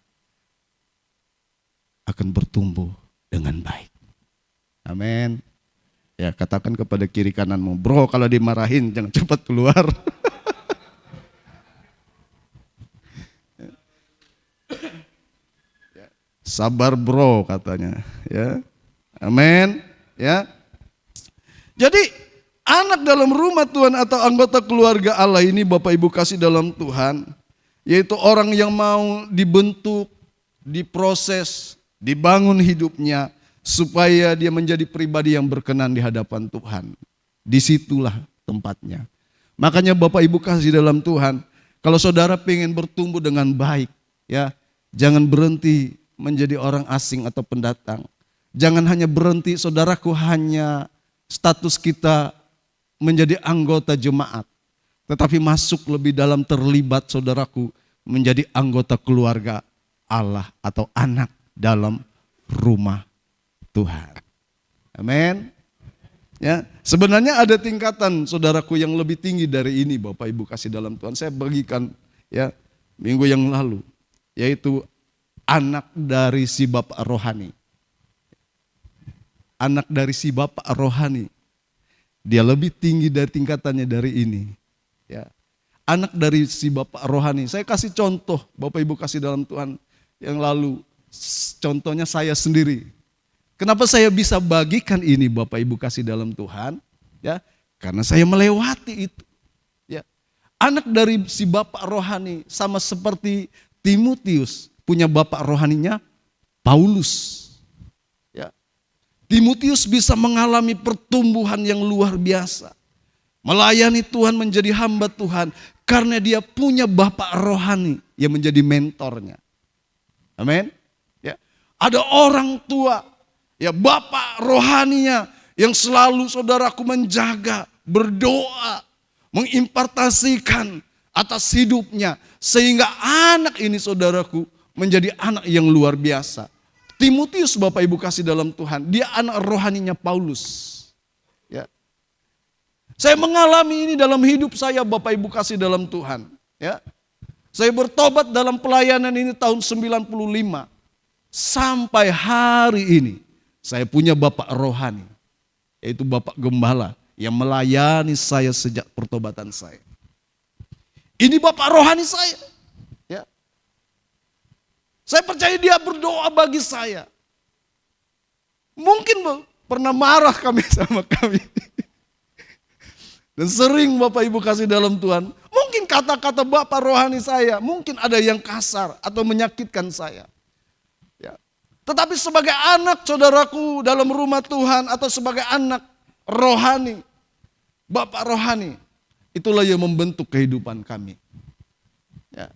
akan bertumbuh dengan baik. Amin. Ya, katakan kepada kiri kananmu, bro kalau dimarahin jangan cepat keluar. Sabar bro katanya, ya. Amin, ya. Jadi anak dalam rumah Tuhan atau anggota keluarga Allah ini Bapak Ibu kasih dalam Tuhan, yaitu orang yang mau dibentuk, diproses, dibangun hidupnya supaya dia menjadi pribadi yang berkenan di hadapan Tuhan. Disitulah tempatnya. Makanya Bapak Ibu kasih dalam Tuhan, kalau saudara pengen bertumbuh dengan baik, ya, jangan berhenti menjadi orang asing atau pendatang. Jangan hanya berhenti saudaraku hanya status kita menjadi anggota jemaat. Tetapi masuk lebih dalam, terlibat saudaraku menjadi anggota keluarga Allah atau anak dalam rumah Tuhan. Amin. Ya, sebenarnya ada tingkatan saudaraku yang lebih tinggi dari ini Bapak Ibu kasih dalam Tuhan. Saya bagikan ya minggu yang lalu, yaitu anak dari si Bapak rohani. Anak dari si Bapak rohani. Dia lebih tinggi dari tingkatannya dari ini. Ya. Anak dari si Bapak rohani. Saya kasih contoh, Bapak Ibu kasih dalam Tuhan yang lalu. Contohnya saya sendiri. Kenapa saya bisa bagikan ini Bapak Ibu kasih dalam Tuhan? Ya, karena saya melewati itu. Ya. Anak dari si Bapak rohani sama seperti Timotius punya bapak rohaninya Paulus. Timotius bisa mengalami pertumbuhan yang luar biasa. Melayani Tuhan, menjadi hamba Tuhan. Karena dia punya bapak rohani yang menjadi mentornya. Amin. Ya. Ada orang tua, ya bapak rohaninya yang selalu saudaraku menjaga, berdoa, mengimpartasikan atas hidupnya. Sehingga anak ini saudaraku menjadi anak yang luar biasa. Timotius Bapak Ibu kasih dalam Tuhan, dia anak rohaninya Paulus. Ya. Saya mengalami ini dalam hidup saya Bapak Ibu kasih dalam Tuhan. Ya. Saya bertobat dalam pelayanan ini tahun 95. Sampai hari ini saya punya Bapak rohani, yaitu Bapak Gembala yang melayani saya sejak pertobatan saya. Ini Bapak rohani saya. Ya. Saya percaya dia berdoa bagi saya. Mungkin pernah marah kami sama kami. Dan sering Bapak Ibu kasih dalam Tuhan. Mungkin kata-kata Bapak rohani saya, mungkin ada yang kasar atau menyakitkan saya. Ya. Tetapi sebagai anak saudaraku dalam rumah Tuhan atau sebagai anak rohani, Bapak rohani, itulah yang membentuk kehidupan kami. Ya.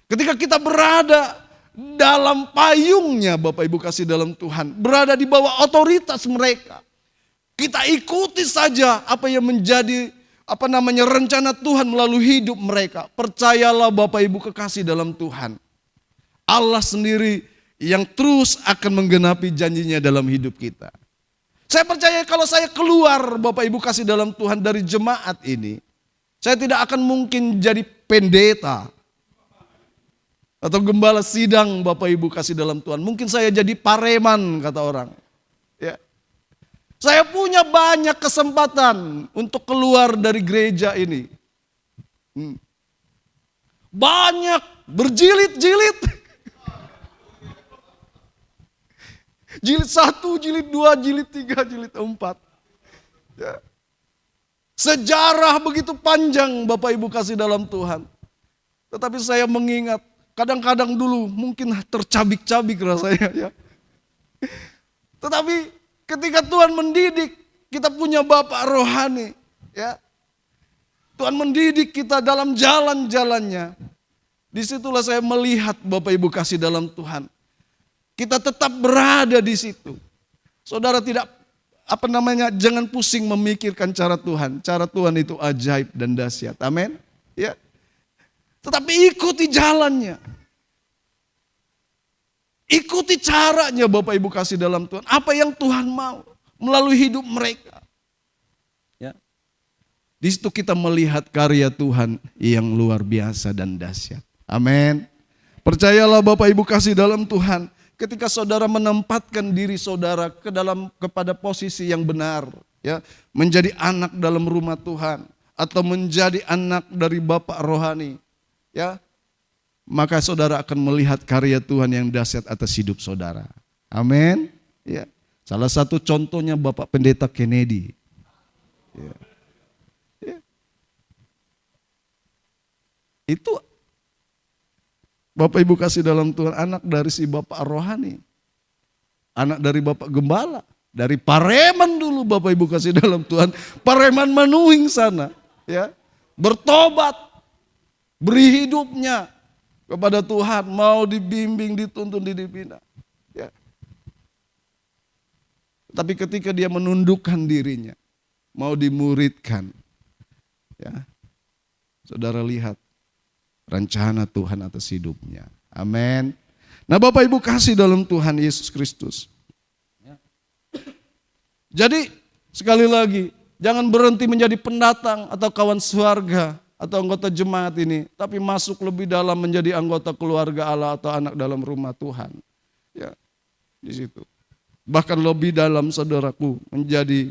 Ketika kita berada dalam payungnya Bapak Ibu kasih dalam Tuhan, berada di bawah otoritas mereka, kita ikuti saja apa yang menjadi rencana Tuhan melalui hidup mereka. Percayalah Bapak Ibu kekasih dalam Tuhan, Allah sendiri yang terus akan menggenapi janjinya dalam hidup kita. Saya percaya kalau saya keluar Bapak Ibu kasih dalam Tuhan dari jemaat ini, saya tidak akan mungkin jadi pendeta atau gembala sidang Bapak Ibu kasih dalam Tuhan. Mungkin saya jadi pareman kata orang. Ya. Saya punya banyak kesempatan untuk keluar dari gereja ini. Banyak, berjilid-jilid. Jilid 1, jilid 2, jilid 3, jilid 4. Ya. Sejarah begitu panjang Bapak Ibu kasih dalam Tuhan. Tetapi saya mengingat, kadang-kadang dulu mungkin tercabik-cabik rasanya ya. Tetapi ketika Tuhan mendidik, kita punya Bapak rohani, ya. Tuhan mendidik kita dalam jalan-jalannya. Disitulah saya melihat Bapak Ibu kasih dalam Tuhan. Kita tetap berada di situ. Saudara tidak jangan pusing memikirkan cara Tuhan. Cara Tuhan itu ajaib dan dahsyat. Amin. Ya. Tetapi ikuti jalannya. Ikuti caranya Bapak Ibu kasih dalam Tuhan. Apa yang Tuhan mau melalui hidup mereka. Ya. Di situ kita melihat karya Tuhan yang luar biasa dan dahsyat. Amin. Percayalah Bapak Ibu kasih dalam Tuhan. Ketika saudara menempatkan diri saudara kepada posisi yang benar. Ya, menjadi anak dalam rumah Tuhan. Atau menjadi anak dari Bapak rohani. Ya, maka saudara akan melihat karya Tuhan yang dahsyat atas hidup saudara. Amin. Ya. Salah satu contohnya Bapak Pendeta Kennedy. Ya. Ya. Itu Bapak Ibu kasih dalam Tuhan, anak dari si Bapak rohani. Anak dari Bapak Gembala. Dari Pareman dulu Bapak Ibu kasih dalam Tuhan. Pareman Manuing sana. Ya. Bertobat. Beri hidupnya kepada Tuhan, mau dibimbing, dituntun, dibina. Ya. Tapi ketika dia menundukkan dirinya, mau dimuridkan, ya, saudara lihat rencana Tuhan atas hidupnya. Amin. Nah Bapak Ibu kasih dalam Tuhan Yesus Kristus. Ya. Jadi sekali lagi, jangan berhenti menjadi pendatang atau kawan surga atau anggota jemaat ini, tapi masuk lebih dalam menjadi anggota keluarga Allah atau anak dalam rumah Tuhan. Ya, di situ. Bahkan lebih dalam saudaraku menjadi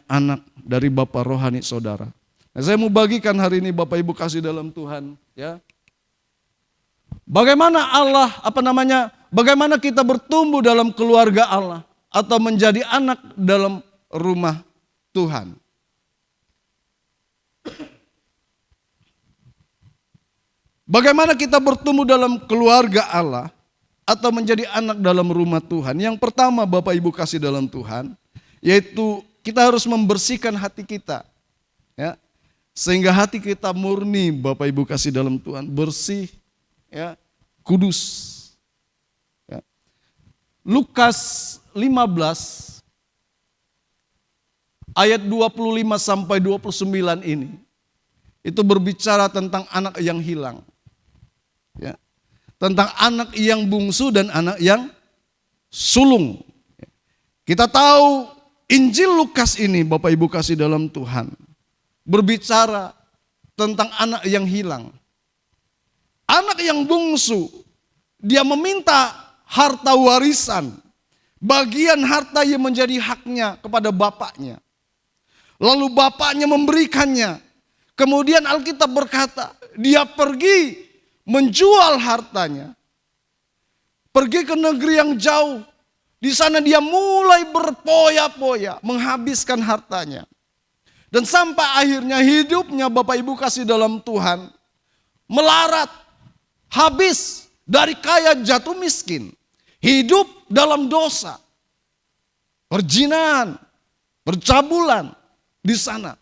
anak dari Bapak rohani saudara. Nah, saya mau bagikan hari ini Bapak Ibu kasih dalam Tuhan, ya. Bagaimana bagaimana kita bertumbuh dalam keluarga Allah atau menjadi anak dalam rumah Tuhan. Bagaimana kita bertumbuh dalam keluarga Allah atau menjadi anak dalam rumah Tuhan? Yang pertama Bapak Ibu kasih dalam Tuhan, yaitu kita harus membersihkan hati kita. Ya. Sehingga hati kita murni Bapak Ibu kasih dalam Tuhan, bersih, ya, kudus. Ya. Lukas 15 ayat 25 sampai 29 ini, itu berbicara tentang anak yang hilang. Ya. tentang anak yang bungsu dan anak yang sulung. Kita tahu Injil Lukas ini, Bapak Ibu kasih dalam Tuhan, berbicara tentang anak yang hilang. Anak yang bungsu, dia meminta harta warisan, bagian harta yang menjadi haknya kepada bapaknya. Lalu bapaknya memberikannya. Kemudian Alkitab berkata, dia pergi menjual hartanya. Pergi ke negeri yang jauh. Di sana dia mulai berpoya-poya, menghabiskan hartanya. Dan sampai akhirnya hidupnya, Bapak Ibu kasih dalam Tuhan, melarat, habis, dari kaya jatuh miskin. Hidup dalam dosa, perzinahan, percabulan di sana.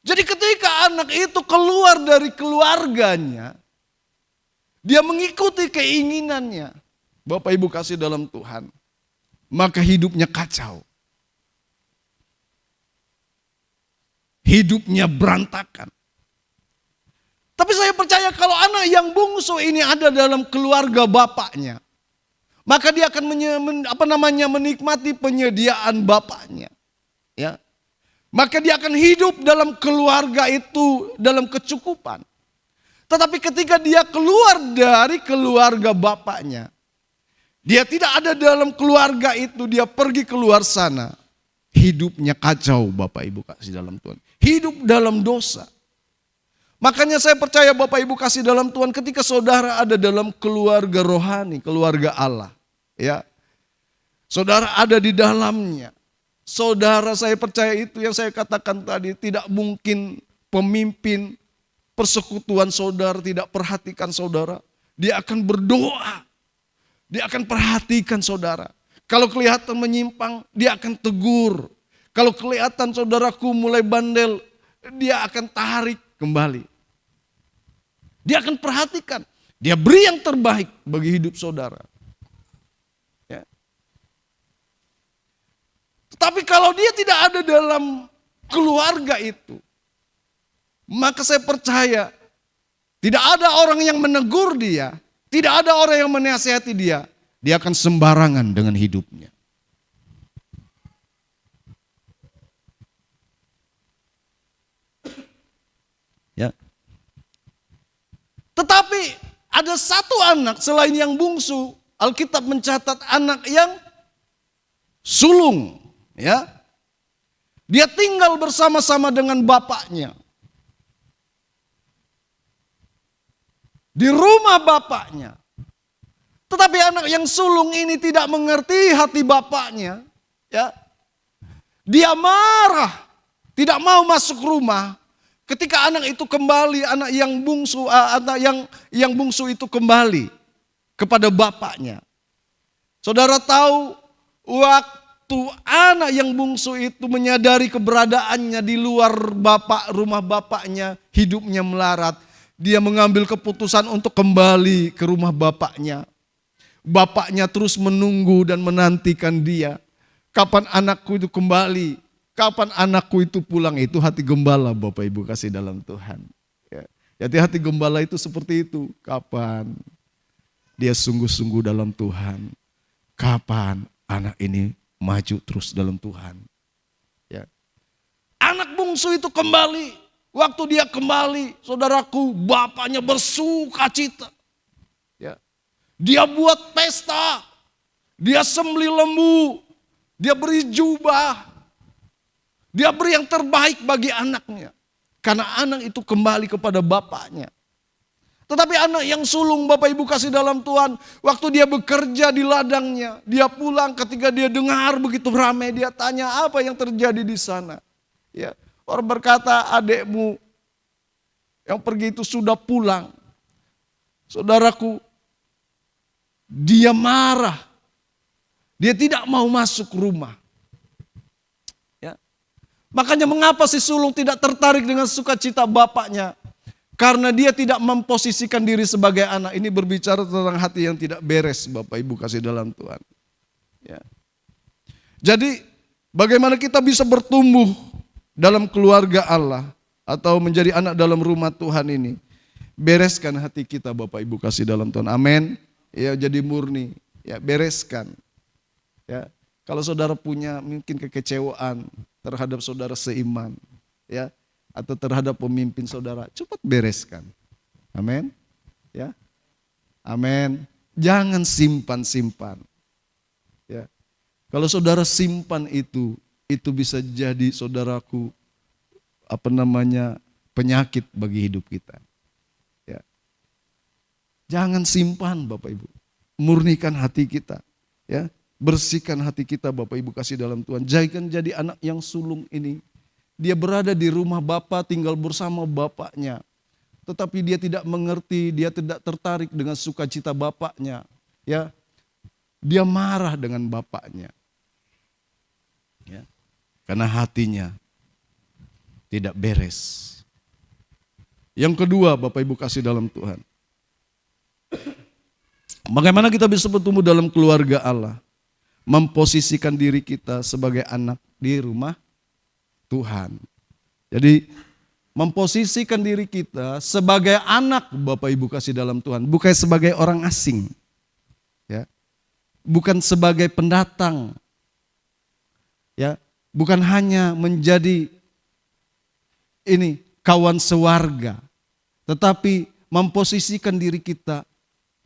Jadi ketika anak itu keluar dari keluarganya, dia mengikuti keinginannya, Bapak Ibu kasih dalam Tuhan, maka hidupnya kacau. Hidupnya berantakan. Tapi saya percaya kalau anak yang bungsu ini ada dalam keluarga bapaknya, maka dia akan menikmati penyediaan bapaknya. Ya. Maka dia akan hidup dalam keluarga itu dalam kecukupan. Tetapi ketika dia keluar dari keluarga bapaknya, dia tidak ada dalam keluarga itu, dia pergi keluar sana. Hidupnya kacau, Bapak Ibu kasih dalam Tuhan. Hidup dalam dosa. Makanya saya percaya Bapak Ibu kasih dalam Tuhan, ketika saudara ada dalam keluarga rohani, keluarga Allah. Ya, saudara ada di dalamnya. Saudara, saya percaya itu yang saya katakan tadi, tidak mungkin pemimpin persekutuan saudara tidak perhatikan saudara. Dia akan berdoa. Dia akan perhatikan saudara. Kalau kelihatan menyimpang, dia akan tegur. Kalau kelihatan saudaraku mulai bandel, dia akan tarik kembali. Dia akan perhatikan. Dia beri yang terbaik bagi hidup saudara. Ya. Tapi kalau dia tidak ada dalam keluarga itu, maka saya percaya tidak ada orang yang menegur dia, tidak ada orang yang menasihati dia, dia akan sembarangan dengan hidupnya. Ya. Tetapi ada satu anak selain yang bungsu, Alkitab mencatat anak yang sulung, ya. Dia tinggal bersama-sama dengan bapaknya. Di rumah bapaknya. Tetapi anak yang sulung ini tidak mengerti hati bapaknya. Ya. Dia marah, tidak mau masuk rumah. Ketika anak itu kembali, anak yang bungsu itu kembali kepada bapaknya. Saudara tahu, waktu anak yang bungsu itu menyadari keberadaannya di luar rumah bapaknya, hidupnya melarat. Dia mengambil keputusan untuk kembali ke rumah bapaknya. Bapaknya terus menunggu dan menantikan dia. Kapan anakku itu kembali? Kapan anakku itu pulang? Itu hati gembala, Bapak Ibu kasih dalam Tuhan. Ya. Jadi hati gembala itu seperti itu. Kapan dia sungguh-sungguh dalam Tuhan? Kapan anak ini maju terus dalam Tuhan? Ya. Anak bungsu itu kembali. Waktu dia kembali, saudaraku, bapaknya bersuka cita. Ya. Dia buat pesta, dia sembelih lembu, dia beri jubah, dia beri yang terbaik bagi anaknya. Karena anak itu kembali kepada bapaknya. Tetapi anak yang sulung, Bapak Ibu kasih dalam Tuhan, waktu dia bekerja di ladangnya, dia pulang ketika dia dengar begitu ramai, dia tanya apa yang terjadi di sana. Ya. Orang berkata, adekmu yang pergi itu sudah pulang. Saudaraku, dia marah. Dia tidak mau masuk rumah. Ya. Makanya mengapa si sulung tidak tertarik dengan sukacita bapaknya? Karena dia tidak memposisikan diri sebagai anak. Ini berbicara tentang hati yang tidak beres, Bapak Ibu kasih dalam Tuhan. Ya. Jadi bagaimana kita bisa bertumbuh dalam keluarga Allah atau menjadi anak dalam rumah Tuhan ini? bereskan hati kita Bapak Ibu kasih dalam Tuhan. Amin. Ya, jadi murni. Ya, bereskan. Ya, kalau saudara punya mungkin kekecewaan terhadap saudara seiman, ya, atau terhadap pemimpin saudara, cepat bereskan. Amin. Ya. Amin. Jangan simpan-simpan. Ya. Kalau saudara simpan itu bisa jadi saudaraku penyakit bagi hidup kita. Ya. Jangan simpan Bapak Ibu. Murnikan hati kita, ya. Bersihkan hati kita Bapak Ibu kasih dalam Tuhan. Jangan jadi anak yang sulung ini. Dia berada di rumah Bapa, tinggal bersama bapaknya. Tetapi dia tidak mengerti, dia tidak tertarik dengan sukacita bapaknya. Ya. Dia marah dengan bapaknya. Ya. Karena hatinya tidak beres. Yang kedua Bapak Ibu kasih dalam Tuhan. Bagaimana kita bisa bertumbuh dalam keluarga Allah? Memposisikan diri kita sebagai anak di rumah Tuhan. Jadi memposisikan diri kita sebagai anak Bapak Ibu kasih dalam Tuhan. Bukan sebagai orang asing. Ya. Bukan sebagai pendatang. Ya. Bukan hanya menjadi kawan sewarga. Tetapi memposisikan diri kita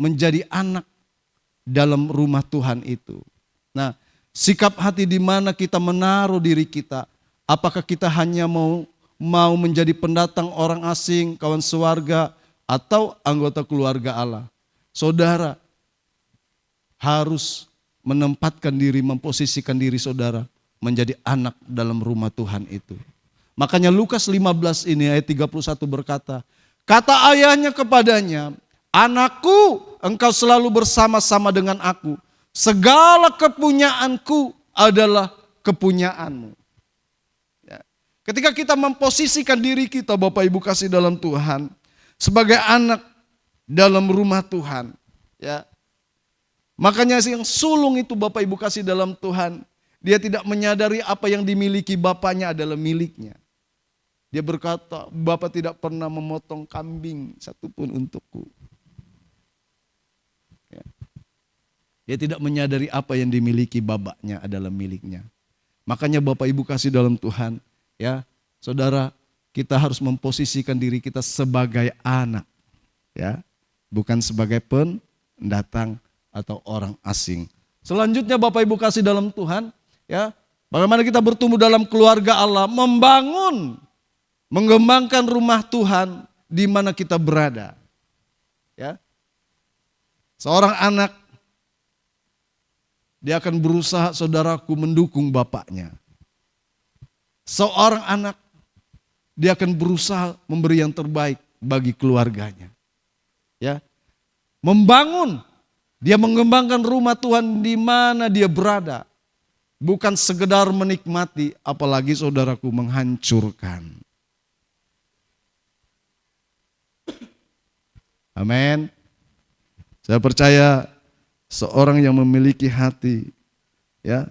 menjadi anak dalam rumah Tuhan itu. Nah, sikap hati di mana kita menaruh diri kita. Apakah kita hanya mau menjadi pendatang orang asing, kawan sewarga, atau anggota keluarga Allah. Saudara harus menempatkan diri, memposisikan diri saudara menjadi anak dalam rumah Tuhan itu. Makanya Lukas 15 ini ayat 31 berkata, kata ayahnya kepadanya, anakku, engkau selalu bersama-sama dengan aku. Segala kepunyaanku adalah kepunyaanmu. Ya. Ketika kita memposisikan diri kita Bapak Ibu kasih dalam Tuhan, sebagai anak dalam rumah Tuhan. Ya. Makanya yang sulung itu Bapak Ibu kasih dalam Tuhan, dia tidak menyadari apa yang dimiliki bapaknya adalah miliknya. Dia berkata, Bapak tidak pernah memotong kambing satupun untukku. Ya. Dia tidak menyadari apa yang dimiliki bapaknya adalah miliknya. Makanya Bapak Ibu kasih dalam Tuhan, ya, saudara, kita harus memposisikan diri kita sebagai anak, ya, bukan sebagai pendatang atau orang asing. Selanjutnya Bapak Ibu kasih dalam Tuhan, ya, bagaimana kita bertumbuh dalam keluarga Allah, mengembangkan rumah Tuhan di mana kita berada. Ya. Seorang anak, dia akan berusaha saudaraku mendukung bapaknya. Seorang anak, dia akan berusaha memberi yang terbaik bagi keluarganya. Ya. Dia mengembangkan rumah Tuhan di mana dia berada. Bukan sekedar menikmati, apalagi saudaraku menghancurkan. Amin. Saya percaya seorang yang memiliki hati, ya,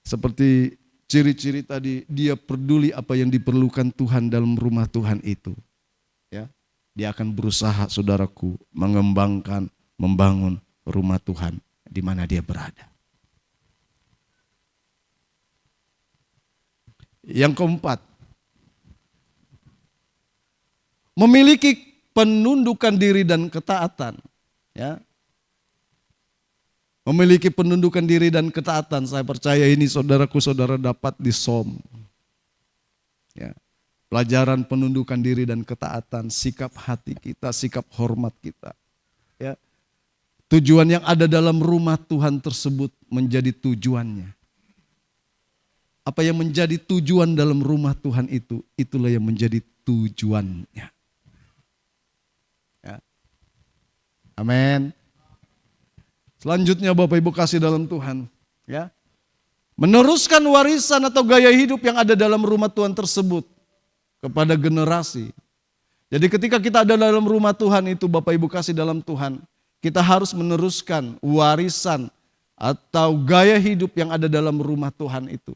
seperti ciri-ciri tadi, dia peduli apa yang diperlukan Tuhan dalam rumah Tuhan itu. Ya, dia akan berusaha saudaraku membangun rumah Tuhan di mana dia berada. Yang keempat, memiliki penundukan diri dan ketaatan. Ya. Memiliki penundukan diri dan ketaatan, saya percaya ini saudaraku saudara dapat di SOM. Ya. Pelajaran penundukan diri dan ketaatan, sikap hati kita, sikap hormat kita. Ya. Tujuan yang ada dalam rumah Tuhan tersebut menjadi tujuannya. Apa yang menjadi tujuan dalam rumah Tuhan itu, itulah yang menjadi tujuannya. Ya. Amin. Selanjutnya Bapak Ibu kasih dalam Tuhan, ya. Meneruskan warisan atau gaya hidup yang ada dalam rumah Tuhan tersebut kepada generasi. Jadi ketika kita ada dalam rumah Tuhan itu Bapak Ibu kasih dalam Tuhan, kita harus meneruskan warisan atau gaya hidup yang ada dalam rumah Tuhan itu,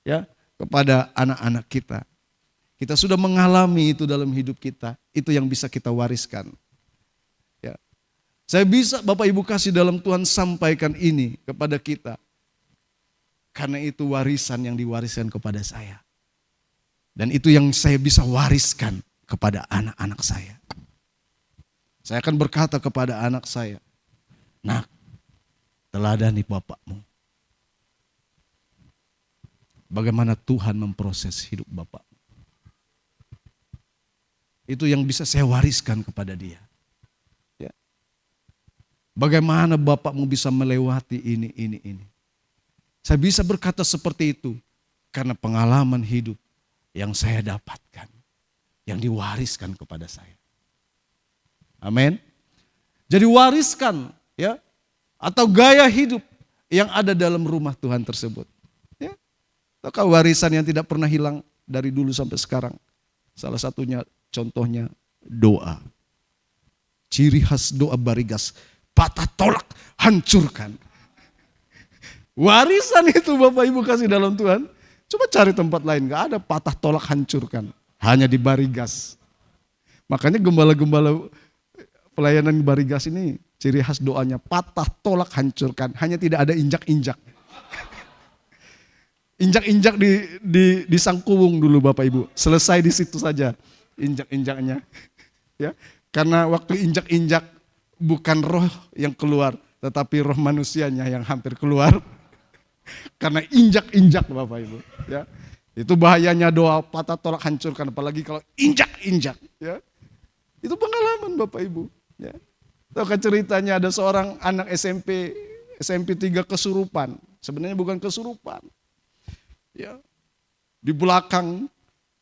ya, kepada anak-anak kita. Kita sudah mengalami itu dalam hidup kita. itu yang bisa kita wariskan. Ya. Saya bisa Bapak Ibu kasih dalam Tuhan sampaikan ini kepada kita. Karena itu warisan yang diwariskan kepada saya. Dan itu yang saya bisa wariskan kepada anak-anak saya. Saya akan berkata kepada anak saya, "Nak, teladani bapakmu. Bagaimana Tuhan memproses hidup bapak. Itu yang bisa saya wariskan kepada dia. Ya. Bagaimana bapakmu bisa melewati ini. Saya bisa berkata seperti itu karena pengalaman hidup yang saya dapatkan, yang diwariskan kepada saya. Amin. Jadi wariskan, ya, atau gaya hidup yang ada dalam rumah Tuhan tersebut. Ya. Ataukah warisan yang tidak pernah hilang dari dulu sampai sekarang? Salah satunya contohnya doa. Ciri khas doa Barigas, patah tolak, hancurkan. Warisan itu Bapak Ibu kasih dalam Tuhan. Coba cari tempat lain, gak ada patah tolak hancurkan. Hanya di Barigas. Makanya gembala-gembala pelayanan di Barigas ini ciri khas doanya patah tolak hancurkan. Hanya tidak ada injak-injak. Injak-injak di sangkuwung dulu Bapak Ibu. Selesai di situ saja injak-injaknya. Ya, karena waktu injak-injak bukan roh yang keluar, tetapi roh manusianya yang hampir keluar. Karena injak-injak Bapak Ibu, ya. Itu bahayanya doa patah tolak hancurkan, apalagi kalau injak-injak, ya. Itu pengalaman Bapak Ibu, ya. Tahukah ceritanya ada seorang anak SMP 3 kesurupan. Sebenarnya bukan kesurupan. Ya. Di belakang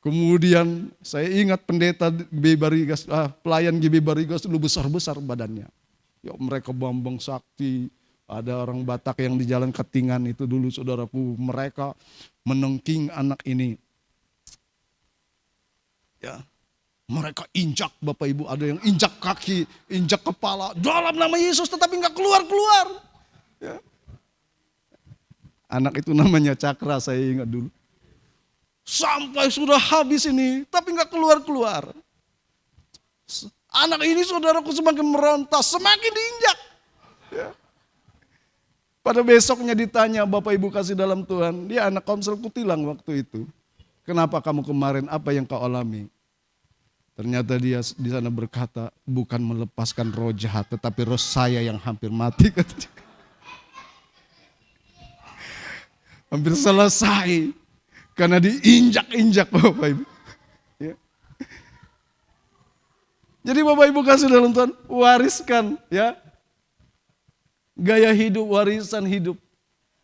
kemudian saya ingat pendeta GB Barigas, pelayan GB Barigas dulu besar-besar badannya. Ya, mereka Bambang Sakti. Ada orang Batak yang di Jalan Ketingan itu dulu saudaraku, mereka menengking anak ini. Ya, mereka injak Bapak Ibu, ada yang injak kaki, injak kepala, dalam nama Yesus tetapi nggak keluar-keluar. Ya. Anak itu namanya Cakra, saya ingat dulu. Sampai sudah habis ini, tapi nggak keluar-keluar. Anak ini saudaraku semakin meronta, semakin diinjak. Ya. Pada besoknya ditanya Bapak Ibu kasih dalam Tuhan, dia anak Komsel Kutilang waktu itu. Kenapa kamu kemarin, apa yang kau alami? Ternyata dia di sana berkata, bukan melepaskan roh jahat, tetapi roh saya yang hampir mati. Hampir selesai, karena diinjak-injak Bapak Ibu. Ya. Jadi Bapak Ibu kasih dalam Tuhan, wariskan, ya. Gaya hidup, warisan hidup,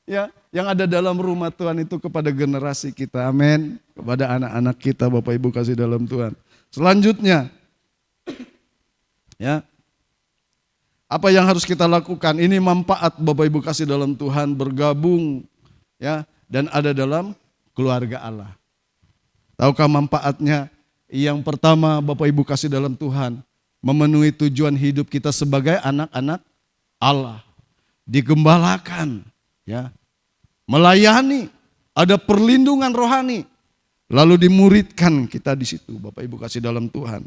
ya, yang ada dalam rumah Tuhan itu kepada generasi kita, amin. Kepada anak-anak kita Bapak Ibu kasih dalam Tuhan. Selanjutnya, ya, apa yang harus kita lakukan? Ini manfaat Bapak Ibu kasih dalam Tuhan bergabung, ya, dan ada dalam keluarga Allah. Tahukah manfaatnya? Yang pertama Bapak Ibu kasih dalam Tuhan, memenuhi tujuan hidup kita sebagai anak-anak Allah. Digembalakan, ya, melayani, ada perlindungan rohani, lalu dimuridkan kita di situ Bapak Ibu kasih dalam Tuhan.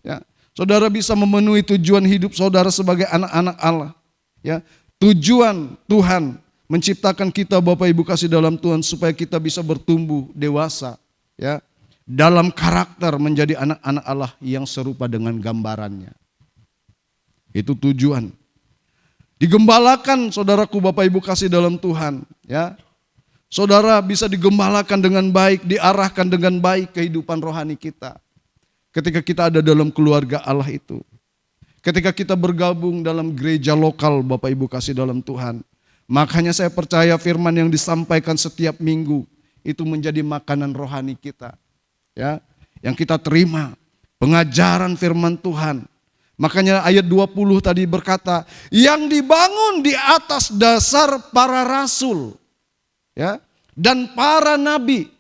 Ya, saudara bisa memenuhi tujuan hidup saudara sebagai anak-anak Allah. Ya, tujuan Tuhan menciptakan kita Bapak Ibu kasih dalam Tuhan supaya kita bisa bertumbuh dewasa, ya, dalam karakter menjadi anak-anak Allah yang serupa dengan gambarannya. Itu tujuan. Digembalakan saudaraku Bapak Ibu kasih dalam Tuhan, ya. Saudara bisa digembalakan dengan baik, diarahkan dengan baik kehidupan rohani kita. Ketika kita ada dalam keluarga Allah itu. Ketika kita bergabung dalam gereja lokal Bapak Ibu kasih dalam Tuhan. Makanya saya percaya firman yang disampaikan setiap minggu itu menjadi makanan rohani kita, ya. Yang kita terima pengajaran firman Tuhan. Makanya ayat 20 tadi berkata, yang dibangun di atas dasar para rasul, ya, dan para nabi,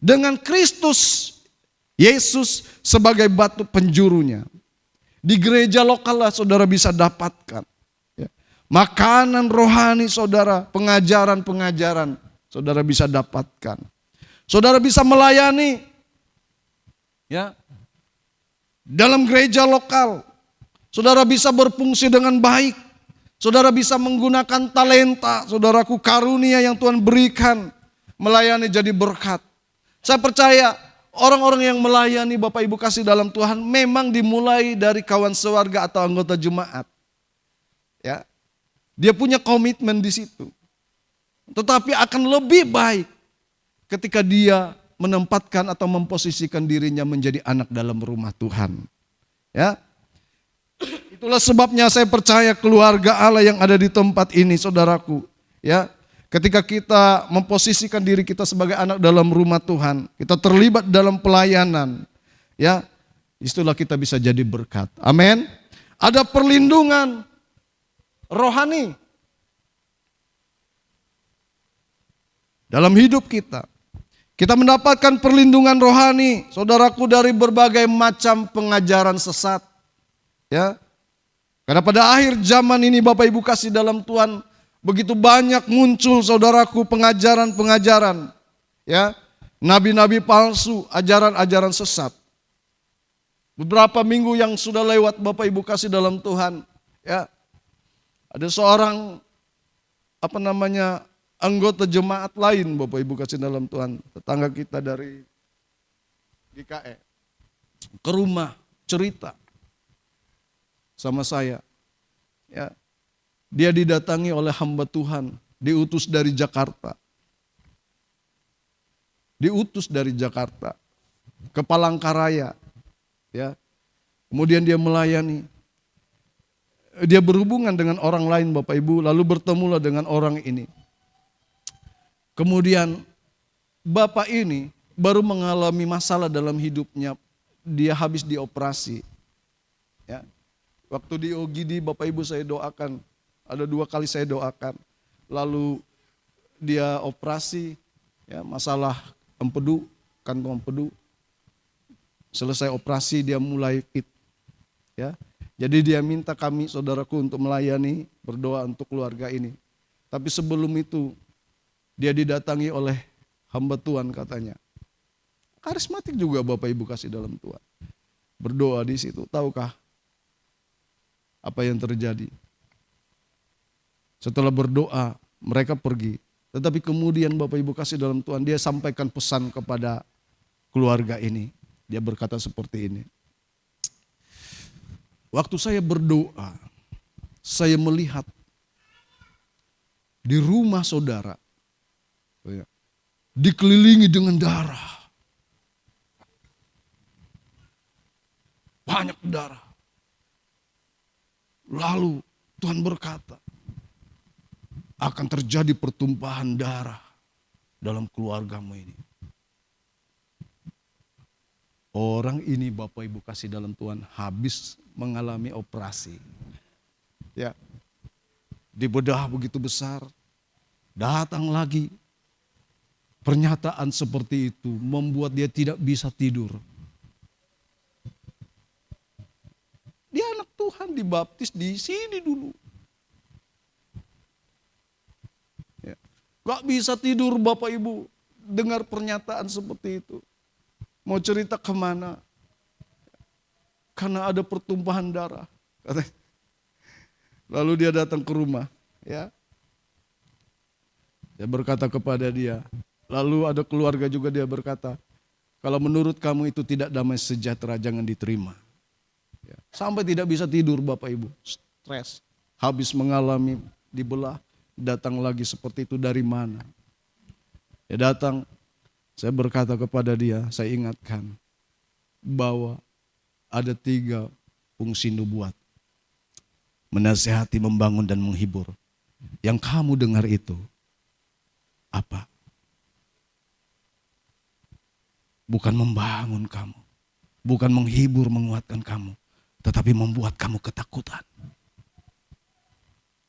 dengan Kristus Yesus sebagai batu penjurunya. Di gereja lokal lah saudara bisa dapatkan, ya, makanan rohani saudara, pengajaran-pengajaran saudara bisa dapatkan. Saudara bisa melayani, ya. dalam gereja lokal. Saudara bisa berfungsi dengan baik. Saudara bisa menggunakan talenta, saudaraku, karunia yang Tuhan berikan. Melayani jadi berkat. Saya percaya orang-orang yang melayani Bapak Ibu kasih dalam Tuhan memang dimulai dari kawan sewarga atau anggota jemaat. Ya, dia punya komitmen di situ. Tetapi akan lebih baik ketika dia menempatkan atau memposisikan dirinya menjadi anak dalam rumah Tuhan. Ya. Itulah sebabnya saya percaya keluarga Allah yang ada di tempat ini, saudaraku. Ya, ketika kita memposisikan diri kita sebagai anak dalam rumah Tuhan, kita terlibat dalam pelayanan, ya, itulah kita bisa jadi berkat. Amin. Ada perlindungan rohani dalam hidup kita. Kita mendapatkan perlindungan rohani, saudaraku, dari berbagai macam pengajaran sesat. Ya, karena pada akhir zaman ini Bapak Ibu kasih dalam Tuhan, begitu banyak muncul, saudaraku, pengajaran-pengajaran. Ya, nabi-nabi palsu, ajaran-ajaran sesat. Beberapa minggu yang sudah lewat Bapak Ibu kasih dalam Tuhan, ya, ada seorang anggota jemaat lain Bapak Ibu kasih dalam Tuhan, tetangga kita dari GKE, ke rumah cerita sama saya. Ya, dia didatangi oleh hamba Tuhan, diutus dari Jakarta. Diutus dari Jakarta ke Palangkaraya. Ya. Kemudian dia melayani. Dia berhubungan dengan orang lain Bapak Ibu, lalu bertemulah dengan orang ini. Kemudian bapak ini baru mengalami masalah dalam hidupnya. Dia habis dioperasi. Ya. Waktu di OGD Bapak Ibu saya doakan. Ada 2 kali saya doakan. Lalu dia operasi, ya, masalah empedu, kantong empedu. Selesai operasi dia mulai fit. Ya. Jadi dia minta kami, saudaraku, untuk melayani, berdoa untuk keluarga ini. Tapi sebelum itu dia didatangi oleh hamba Tuhan katanya. Karismatik juga Bapak Ibu kasih dalam Tuhan. Berdoa di situ, tahukah apa yang terjadi? Setelah berdoa, mereka pergi. Tetapi kemudian Bapak Ibu kasih dalam Tuhan, dia sampaikan pesan kepada keluarga ini. Dia berkata seperti ini. Waktu saya berdoa, saya melihat di rumah saudara dikelilingi dengan darah. Banyak darah. Lalu Tuhan berkata, akan terjadi pertumpahan darah dalam keluargamu ini. Orang ini Bapak Ibu kasih dalam Tuhan habis mengalami operasi. Ya. Dibedah begitu besar. Datang lagi. Pernyataan seperti itu membuat dia tidak bisa tidur. Dia anak Tuhan, dibaptis di sini dulu. Ya. Gak bisa tidur Bapak Ibu dengar pernyataan seperti itu. Mau cerita kemana? Karena ada pertumpahan darah. Lalu dia datang ke rumah. Ya. Dia berkata kepada dia. Lalu ada keluarga juga dia berkata, kalau menurut kamu itu tidak damai sejahtera, jangan diterima. Ya. Sampai tidak bisa tidur Bapak Ibu. Stres. Habis mengalami dibelah. Datang lagi seperti itu dari mana? Dia datang. Saya berkata kepada dia, saya ingatkan bahwa ada 3 fungsi nubuat. Menasihati, membangun, dan menghibur. Yang kamu dengar itu apa? Bukan membangun kamu, bukan menghibur, menguatkan kamu, tetapi membuat kamu ketakutan.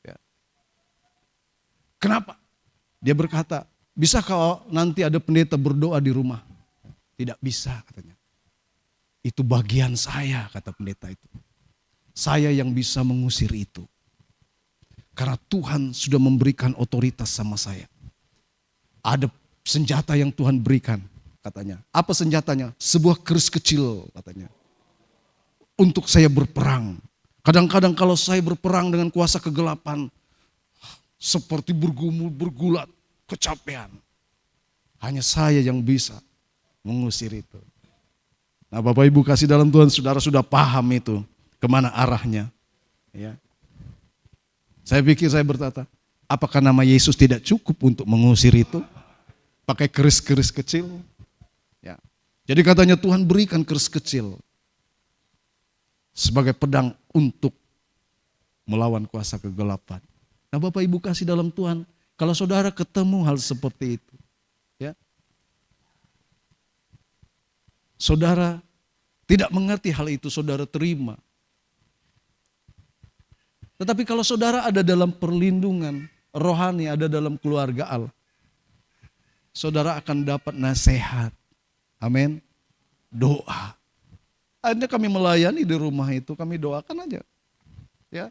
Ya. Kenapa? Dia berkata, bisa kalau nanti ada pendeta berdoa di rumah? Tidak bisa katanya. Itu bagian saya, kata pendeta itu. Saya yang bisa mengusir itu. Karena Tuhan sudah memberikan otoritas sama saya. Ada senjata yang Tuhan berikan katanya. Apa senjatanya? Sebuah keris kecil katanya. untuk saya berperang. Kadang-kadang kalau saya berperang dengan kuasa kegelapan, seperti bergumul, bergulat, kecapean. Hanya saya yang bisa mengusir itu. Nah, Bapak Ibu kasih dalam Tuhan, saudara sudah paham itu kemana arahnya. Ya. Saya pikir saya berkata, apakah nama Yesus tidak cukup untuk mengusir itu? Pakai keris-keris kecil. Ya. Jadi katanya Tuhan berikan keris kecil sebagai pedang untuk melawan kuasa kegelapan. Nah, Bapak Ibu kasih dalam Tuhan, kalau saudara ketemu hal seperti itu, ya, saudara tidak mengerti hal itu, saudara terima. Tetapi kalau saudara ada dalam perlindungan rohani, ada dalam keluarga Allah, saudara akan dapat nasihat. Amin. Doa. Akhirnya kami melayani di rumah itu, kami doakan aja. Ya.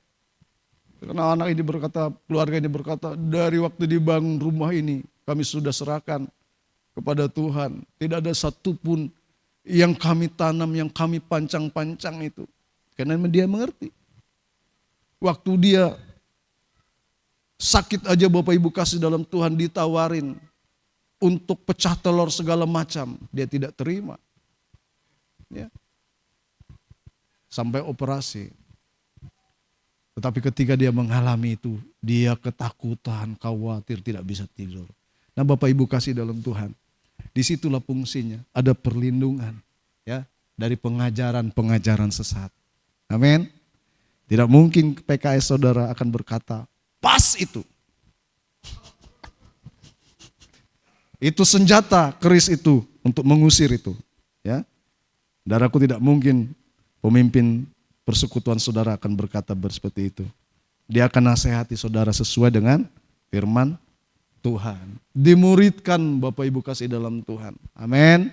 Karena anak ini berkata, keluarga ini berkata, dari waktu dibangun rumah ini, kami sudah serahkan kepada Tuhan. Tidak ada satupun yang kami tanam, yang kami pancang-pancang itu. Karena dia mengerti. Waktu dia sakit aja Bapak Ibu kasih dalam Tuhan, ditawarin untuk pecah telur segala macam, dia tidak terima. Ya. Sampai operasi. Tetapi ketika dia mengalami itu, dia ketakutan, khawatir, tidak bisa tidur. Nah, Bapak Ibu kasih dalam Tuhan, disitulah fungsinya, ada perlindungan ya dari pengajaran-pengajaran sesat. Amin. Tidak mungkin PKS saudara akan berkata, pas itu. Itu senjata keris itu untuk mengusir itu. Ya, saudaraku, tidak mungkin pemimpin persekutuan saudara akan berkata seperti itu. Dia akan nasihati saudara sesuai dengan firman Tuhan. Dimuridkan Bapak Ibu kasih dalam Tuhan. Amin.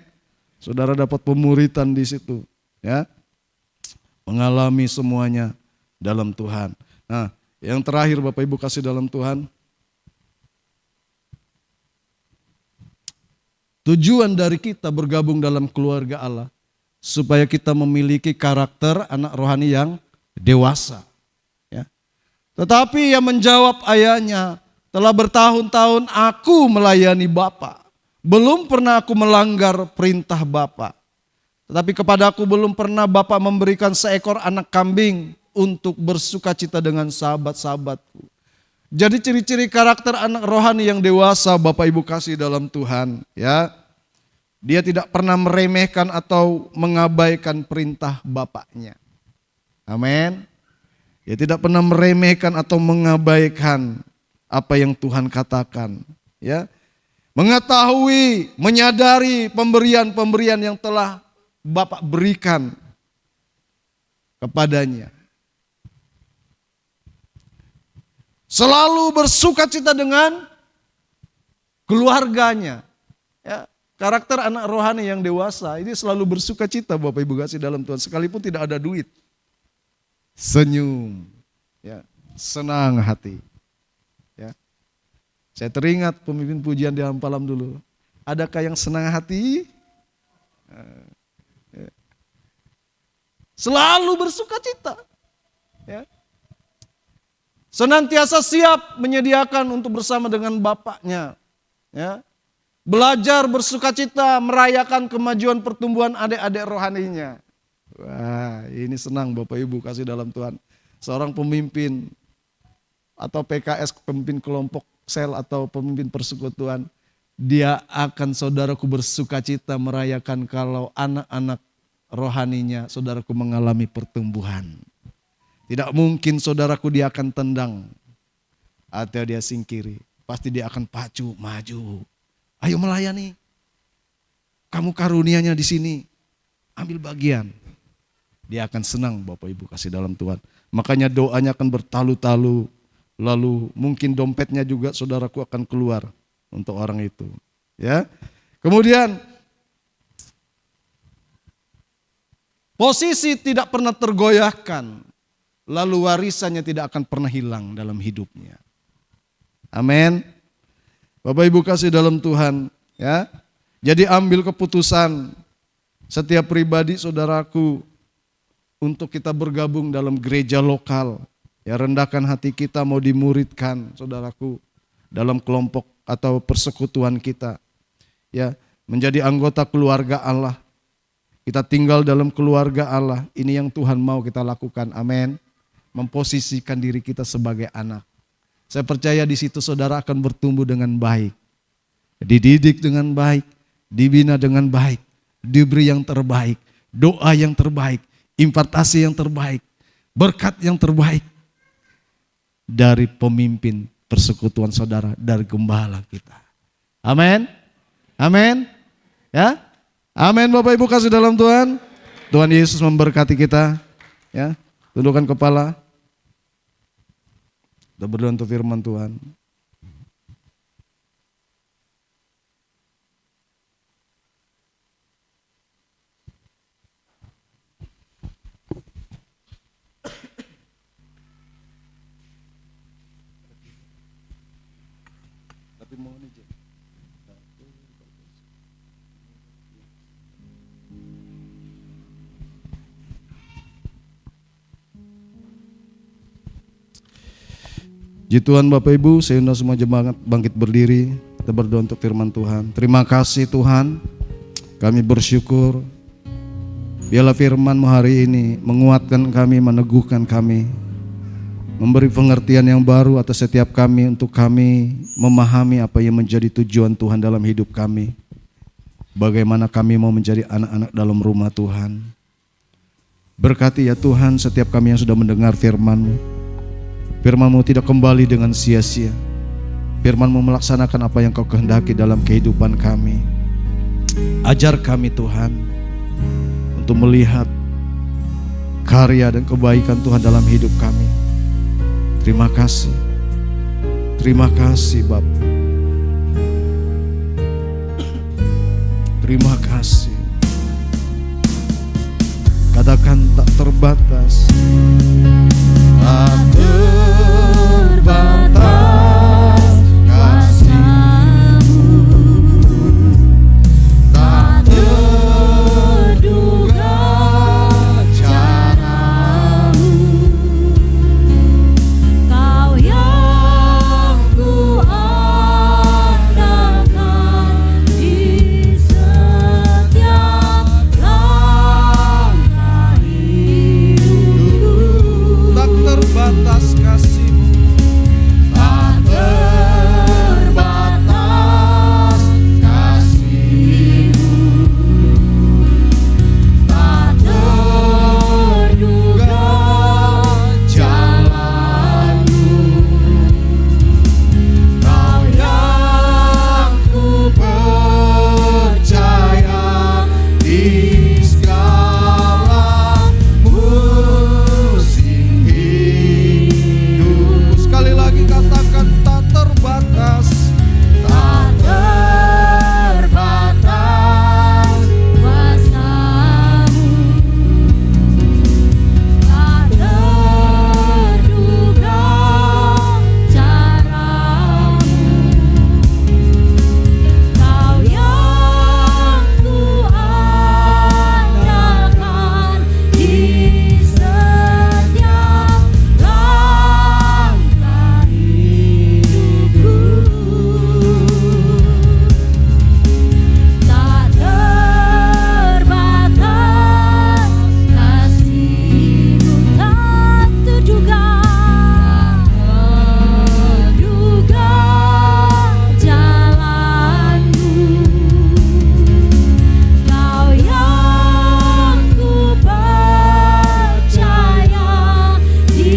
Saudara dapat pemuritan di situ. Ya, mengalami semuanya dalam Tuhan. Nah, yang terakhir Bapak Ibu kasih dalam Tuhan. Tujuan dari kita bergabung dalam keluarga Allah, supaya kita memiliki karakter anak rohani yang dewasa. Ya. Tetapi yang menjawab ayahnya, telah bertahun-tahun aku melayani Bapa. Belum pernah aku melanggar perintah Bapa. Tetapi kepadaku belum pernah Bapa memberikan seekor anak kambing untuk bersukacita dengan sahabat-sahabatku. Jadi ciri-ciri karakter anak rohani yang dewasa Bapak Ibu kasih dalam Tuhan. Ya. Dia tidak pernah meremehkan atau mengabaikan perintah bapaknya. Amin. Dia tidak pernah meremehkan atau mengabaikan apa yang Tuhan katakan. Ya, mengetahui, menyadari pemberian-pemberian yang telah Bapak berikan kepadanya. Selalu bersukacita dengan keluarganya. Ya. Karakter anak rohani yang dewasa ini selalu bersukacita Bapak Ibu kasih dalam Tuhan, sekalipun tidak ada duit. Senyum, ya, senang hati. Ya. Saya teringat pemimpin pujian di Ampalam dulu. Adakah yang senang hati? Ya. Selalu bersukacita. Ya. Senantiasa siap menyediakan untuk bersama dengan bapaknya. Ya. Belajar bersukacita merayakan kemajuan pertumbuhan adik-adik rohaninya. Wah, ini senang Bapak Ibu kasih dalam Tuhan. Seorang pemimpin atau PKS, pemimpin kelompok sel atau pemimpin persekutuan, dia akan saudaraku bersukacita merayakan kalau anak-anak rohaninya saudaraku mengalami pertumbuhan. Tidak mungkin saudaraku dia akan tendang atau dia singkiri. Pasti dia akan pacu, maju. Ayo melayani. Kamu karunianya di sini. Ambil bagian. Dia akan senang Bapak Ibu kasih dalam Tuhan. Makanya doanya akan bertalu-talu. Lalu mungkin dompetnya juga saudaraku akan keluar untuk orang itu. Ya. Kemudian posisi tidak pernah tergoyahkan. Lalu warisannya tidak akan pernah hilang dalam hidupnya. Amin. Bapak Ibu kasih dalam Tuhan, ya. Jadi ambil keputusan setiap pribadi saudaraku untuk kita bergabung dalam gereja lokal. Ya, rendahkan hati kita mau dimuridkan, saudaraku, dalam kelompok atau persekutuan kita. Ya, menjadi anggota keluarga Allah. Kita tinggal dalam keluarga Allah. Ini yang Tuhan mau kita lakukan. Amin. Memposisikan diri kita sebagai anak. Saya percaya di situ saudara akan bertumbuh dengan baik. Dididik dengan baik, dibina dengan baik, diberi yang terbaik, doa yang terbaik, impartasi yang terbaik, berkat yang terbaik dari pemimpin persekutuan saudara, dari gembala kita. Amin. Amin. Ya. Amin Bapak Ibu kasih dalam Tuhan. Tuhan Yesus memberkati kita. Ya. Tundukkan kepala. Kita berdoa untuk firman Tuhan. Puji Tuhan Bapak Ibu, saya undang semua jemaat bangkit berdiri. Kita berdoa untuk firman Tuhan. Terima kasih Tuhan, kami bersyukur. Biarlah firman-Mu hari ini menguatkan kami, meneguhkan kami, memberi pengertian yang baru atas setiap kami untuk kami memahami apa yang menjadi tujuan Tuhan dalam hidup kami. Bagaimana kami mau menjadi anak-anak dalam rumah Tuhan. Berkati ya Tuhan setiap kami yang sudah mendengar firman-Mu. Firman-Mu tidak kembali dengan sia-sia. Firman-Mu melaksanakan apa yang Kau kehendaki dalam kehidupan kami. Ajar kami Tuhan untuk melihat karya dan kebaikan Tuhan dalam hidup kami. Terima kasih. Terima kasih Bapa. Terima kasih. Katakan tak terbatas. Tak terbatas kasih-Mu, tak terduga cara-Mu. Kau yang kuandalkan di setiap langkah hidupku. Tak terbatas kasih-Mu, tak terbatas kasih-Mu, tak terduga jalan-Mu. Kau yang ku percaya di segala musim hidup. Sekali lagi katakan tak terbatas. Tak terbatas Kuasa-Mu, tak terduga cara-Mu. Kau yang kuandalkan di setiap langkah hidupku. Tak terbatas kasih-Mu, tak terduga jalan-Mu. Kau yang ku percaya di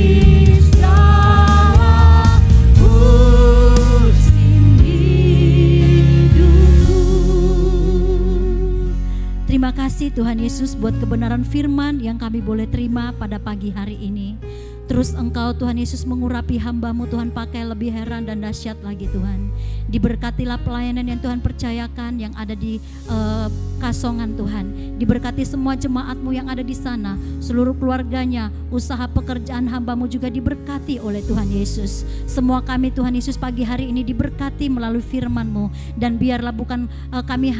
segala musim hidupku. Terima kasih Tuhan Yesus buat kebenaran firman yang kami boleh terima pada pagi hari ini. Terus Engkau Tuhan Yesus mengurapi hamba-Mu Tuhan, pakai lebih heran dan dahsyat lagi Tuhan. Diberkatilah pelayanan yang Tuhan percayakan yang ada di Kasongan Tuhan. Diberkati semua jemaat-Mu yang ada di sana, seluruh keluarganya, usaha pekerjaan hamba-Mu juga diberkati oleh Tuhan Yesus. Semua kami Tuhan Yesus pagi hari ini diberkati melalui firman-Mu, dan biarlah kami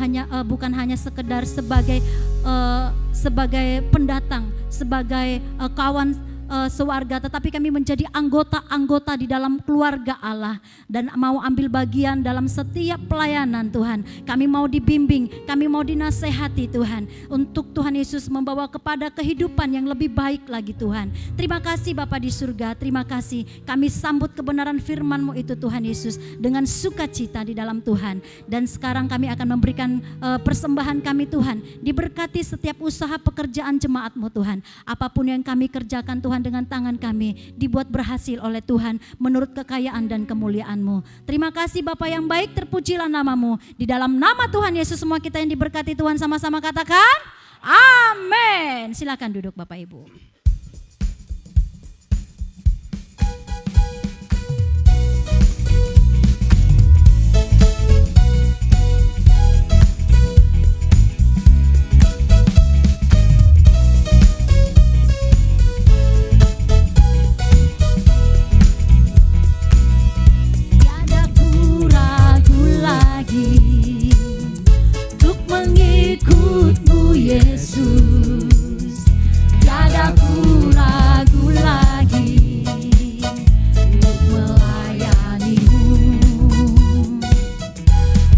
bukan hanya sekedar sebagai pendatang, sebagai kawan sewarga, tetapi kami menjadi anggota-anggota di dalam keluarga Allah dan mau ambil bagian dalam setiap pelayanan Tuhan. Kami mau dibimbing, kami mau dinasehati Tuhan, untuk Tuhan Yesus membawa kepada kehidupan yang lebih baik lagi Tuhan. Terima kasih Bapa di surga, terima kasih. Kami sambut kebenaran firman-Mu itu Tuhan Yesus dengan sukacita di dalam Tuhan. Dan sekarang kami akan memberikan persembahan kami Tuhan. Diberkati setiap usaha pekerjaan jemaat-Mu Tuhan. Apapun yang kami kerjakan Tuhan dengan tangan kami dibuat berhasil oleh Tuhan menurut kekayaan dan kemuliaan-Mu. Terima kasih Bapa yang baik, terpujilah nama-Mu. Di dalam nama Tuhan Yesus semua kita yang diberkati Tuhan sama-sama katakan amin. Silakan duduk Bapak Ibu. Untuk mengikut-Mu Yesus, tiada ku ragu lagi untuk melayani-Mu.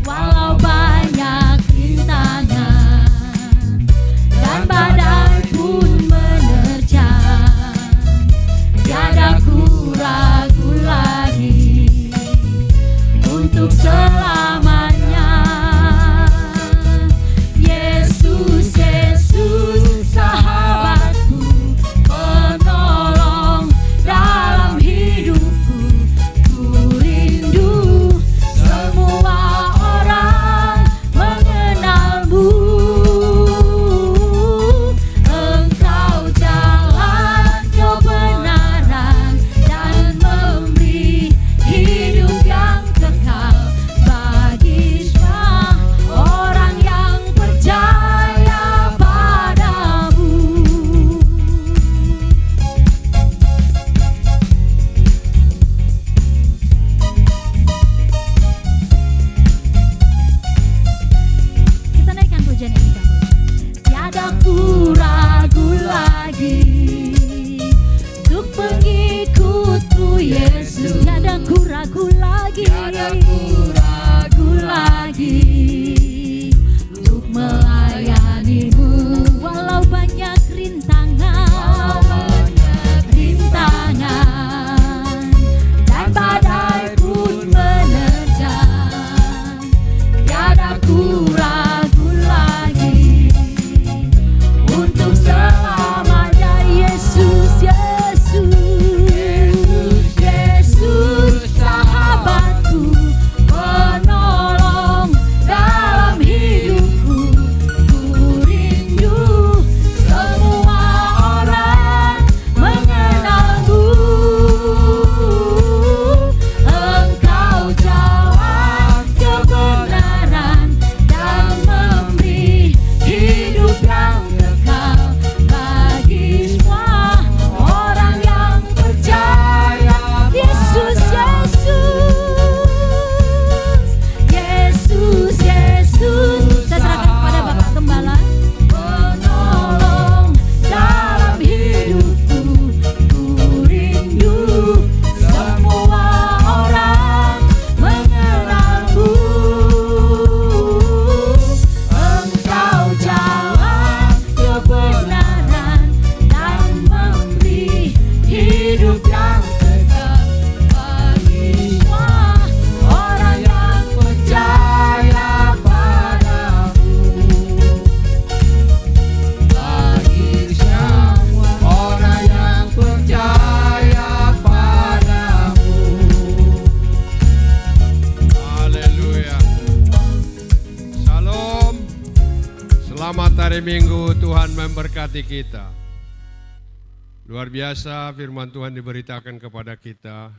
Walau banyak rintangan dan badai pun menerjang, tiada ku ragu lagi untuk selamanya. Yesus, Yesus, sahabatku, penolong dalam hidupku. Ku rindu semua orang mengenal-Mu. Engkau jalan kebenaran dan memberi hidup yang kekal bagi semua orang yang percaya padamu. Kita naikkan pujian ini dahulu. Tiada ku ragu lagi untuk mengikut-Mu Yesus. Tiada ku ragu lagi, Tiada ku ragu lagi untuk melayani-Mu. walau banyak rintangan, Dan badai pun menerjang, tiada ku ragu lagi untuk selamanya. Yesus, Yesus, Yesus, sahabatku, penolong dalam hidupku. Ku rindu semua orang mengenal-Mu. Engkau jalan kebenaran dan memberi hidup yang kekal bagi semua orang yang percaya. Yesus, Yesus, Yesus, Yesus. kita serahkan kepada Bapak Gembala. Penolong dalam hidupku. Ku rindu semua orang mengenal-Mu. Engkau jalan kebenaran dan memberi hidup yang kekal bagi semua orang yang percaya padamu. Bagi semua orang yang percaya padamu. Haleluya. Shalom. Selamat hari Minggu, Tuhan memberkati kita. Luar biasa firman Tuhan diberitakan kepada kita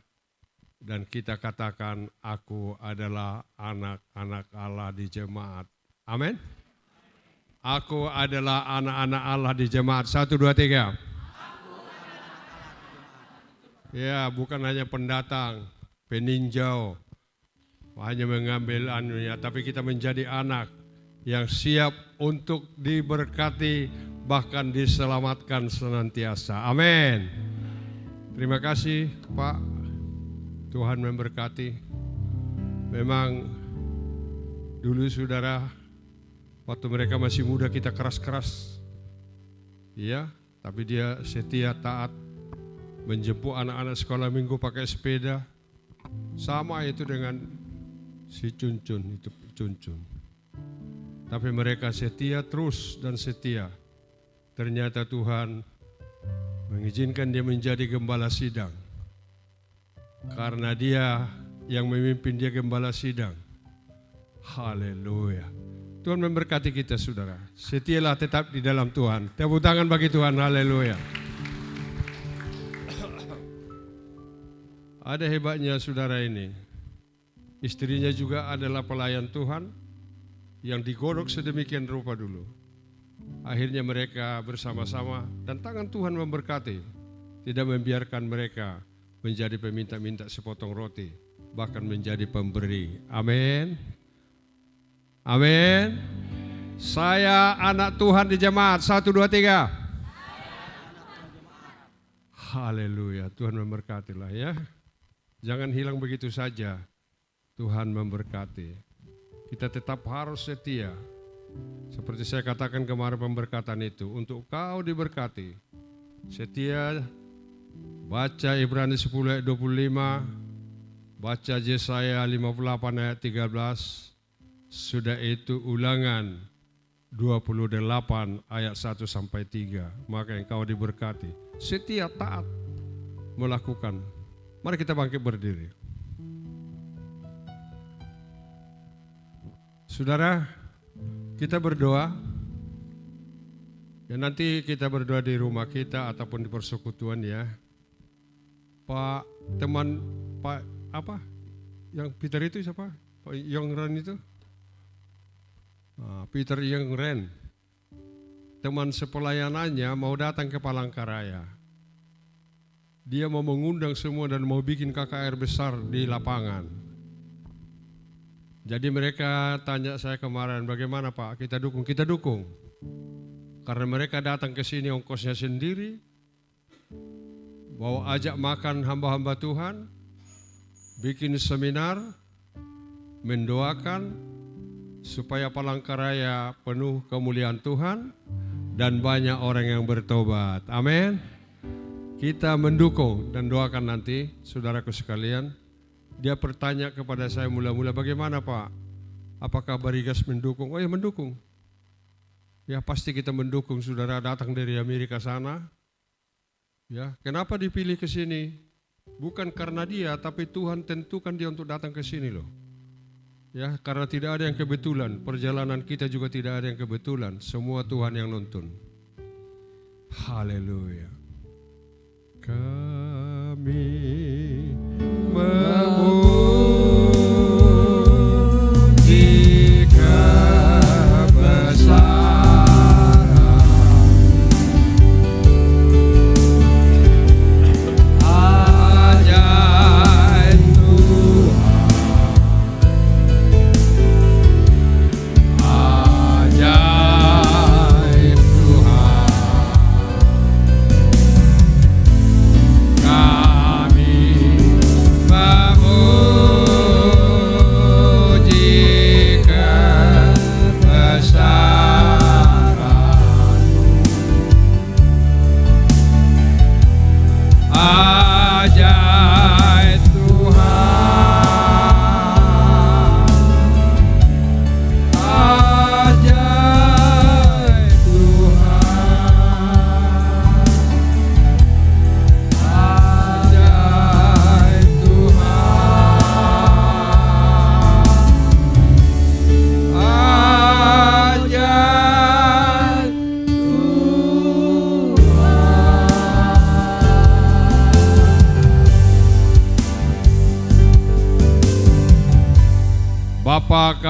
dan kita katakan aku adalah anak-anak Allah di jemaat. Amin. Aku adalah anak-anak Allah di jemaat. 1, 2, 3. Ya, bukan hanya pendatang, peninjau, hanya mengambil anunya, tapi kita menjadi anak yang siap untuk diberkati, bahkan diselamatkan senantiasa. Amin. Terima kasih Pak, Tuhan memberkati. Memang dulu saudara, waktu mereka masih muda kita keras-keras, iya, tapi dia setia taat, menjemput anak-anak sekolah minggu pakai sepeda. Sama itu dengan si Cuncun, itu Cuncun. Tapi mereka setia terus dan setia. Ternyata Tuhan mengizinkan dia menjadi gembala sidang. Karena dia yang memimpin, dia gembala sidang. Haleluya. Tuhan memberkati kita saudara. Setialah tetap di dalam Tuhan. Tepuk tangan bagi Tuhan. Haleluya. Ada hebatnya saudara ini. Istrinya juga adalah pelayan Tuhan yang digodok sedemikian rupa dulu. Akhirnya mereka bersama-sama dan tangan Tuhan memberkati. Tidak membiarkan mereka menjadi peminta-minta sepotong roti, bahkan menjadi pemberi. Amin. Amin. Saya anak Tuhan di jemaat. 1, 2, 3. Haleluya. Tuhan memberkatilah ya. Jangan hilang begitu saja. Tuhan memberkati. Kita tetap harus setia. Seperti saya katakan kemarin pemberkatan itu, untuk kau diberkati. Setia, baca Ibrani 10 ayat 25, baca Yesaya 58 ayat 13, sudah itu Ulangan 28 ayat 1 sampai 3. Maka engkau diberkati. Setia taat melakukan. Mari kita bangkit berdiri. Saudara, kita berdoa. Ya nanti kita berdoa di rumah kita ataupun di persekutuan ya. Pak teman Pak apa? Yang Peter itu siapa? Pak Yongren itu? Nah, Peter Yongren. Teman sepelayanannya mau datang ke Palangkaraya. Dia mau mengundang semua dan mau bikin KKR besar di lapangan. Jadi mereka tanya saya kemarin, bagaimana Pak? Kita dukung. Kita dukung. Karena mereka datang ke sini ongkosnya sendiri. Bawa ajak makan hamba-hamba Tuhan. Bikin seminar. Mendoakan supaya Palangkaraya penuh kemuliaan Tuhan. Dan banyak orang yang bertobat. Amin. Kita mendukung dan doakan nanti saudaraku sekalian. Dia bertanya kepada saya mula-mula, bagaimana Pak? Apakah Barigas mendukung? Oh ya mendukung. Ya pasti kita mendukung, saudara datang dari Amerika sana. Ya, kenapa dipilih ke sini? Bukan karena dia, tapi Tuhan tentukan dia untuk datang ke sini loh. Ya, karena tidak ada yang kebetulan. Perjalanan kita juga tidak ada yang kebetulan. Semua Tuhan yang nuntun. Haleluya. Kami memuji kebesaran ajaib Tuhan, ajaib Tuhan. Kami memuji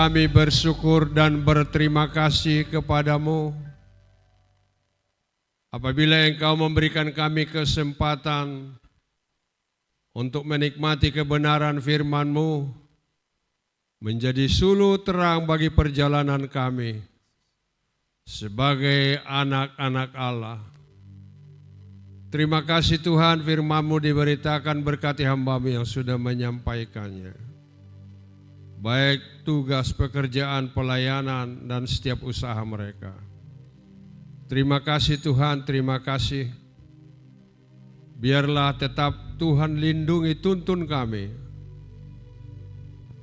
Kami bersyukur dan berterima kasih kepadamu apabila Engkau memberikan kami kesempatan untuk menikmati kebenaran firman-Mu menjadi suluh terang bagi perjalanan kami sebagai anak-anak Allah. Terima kasih Tuhan, firman-Mu diberitakan, berkati hamba-Mu yang sudah menyampaikannya. Baik tugas pekerjaan, pelayanan, dan setiap usaha mereka. Terima kasih Tuhan, terima kasih. Biarlah tetap Tuhan lindungi, tuntun kami.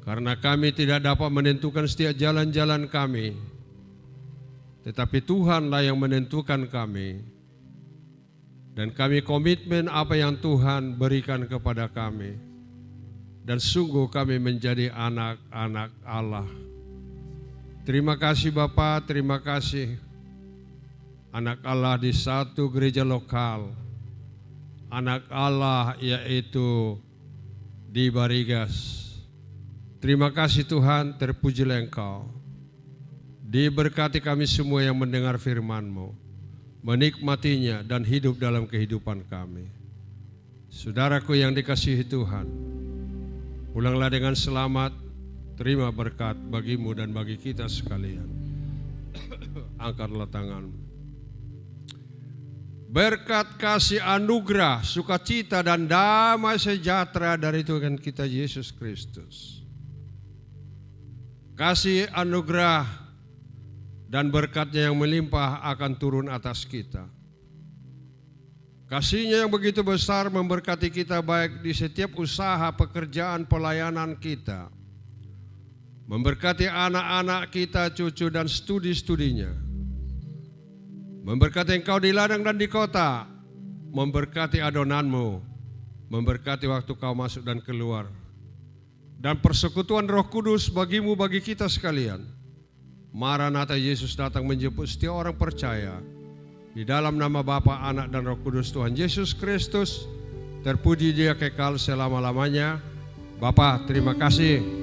Karena kami tidak dapat menentukan setiap jalan-jalan kami. Tetapi Tuhanlah yang menentukan kami. Dan kami komitmen apa yang Tuhan berikan kepada kami. Dan sungguh kami menjadi anak-anak Allah. Terima kasih Bapa, terima kasih. Anak Allah di satu gereja lokal. Anak Allah yaitu di Barigas. Terima kasih Tuhan, terpujilah Engkau. Diberkati kami semua yang mendengar firman-Mu, menikmatinya dan hidup dalam kehidupan kami. Saudaraku yang dikasihi Tuhan, pulanglah dengan selamat, terima berkat bagimu dan bagi kita sekalian. Angkatlah tangan. Berkat kasih anugerah, sukacita dan damai sejahtera dari Tuhan kita Yesus Kristus. Kasih anugerah dan berkatnya yang melimpah akan turun atas kita. Kasih-Nya yang begitu besar memberkati kita baik di setiap usaha, pekerjaan, pelayanan kita. Memberkati anak-anak kita, cucu dan studi-studinya. Memberkati engkau di ladang dan di kota. Memberkati adonanmu. Memberkati waktu kau masuk dan keluar. Dan persekutuan Roh Kudus bagimu, bagi kita sekalian. Maranatha, Yesus datang menjemput setiap orang percaya. Di dalam nama Bapa, Anak, dan Roh Kudus Tuhan Yesus Kristus, terpuji Dia kekal selama-lamanya. Bapa, terima kasih.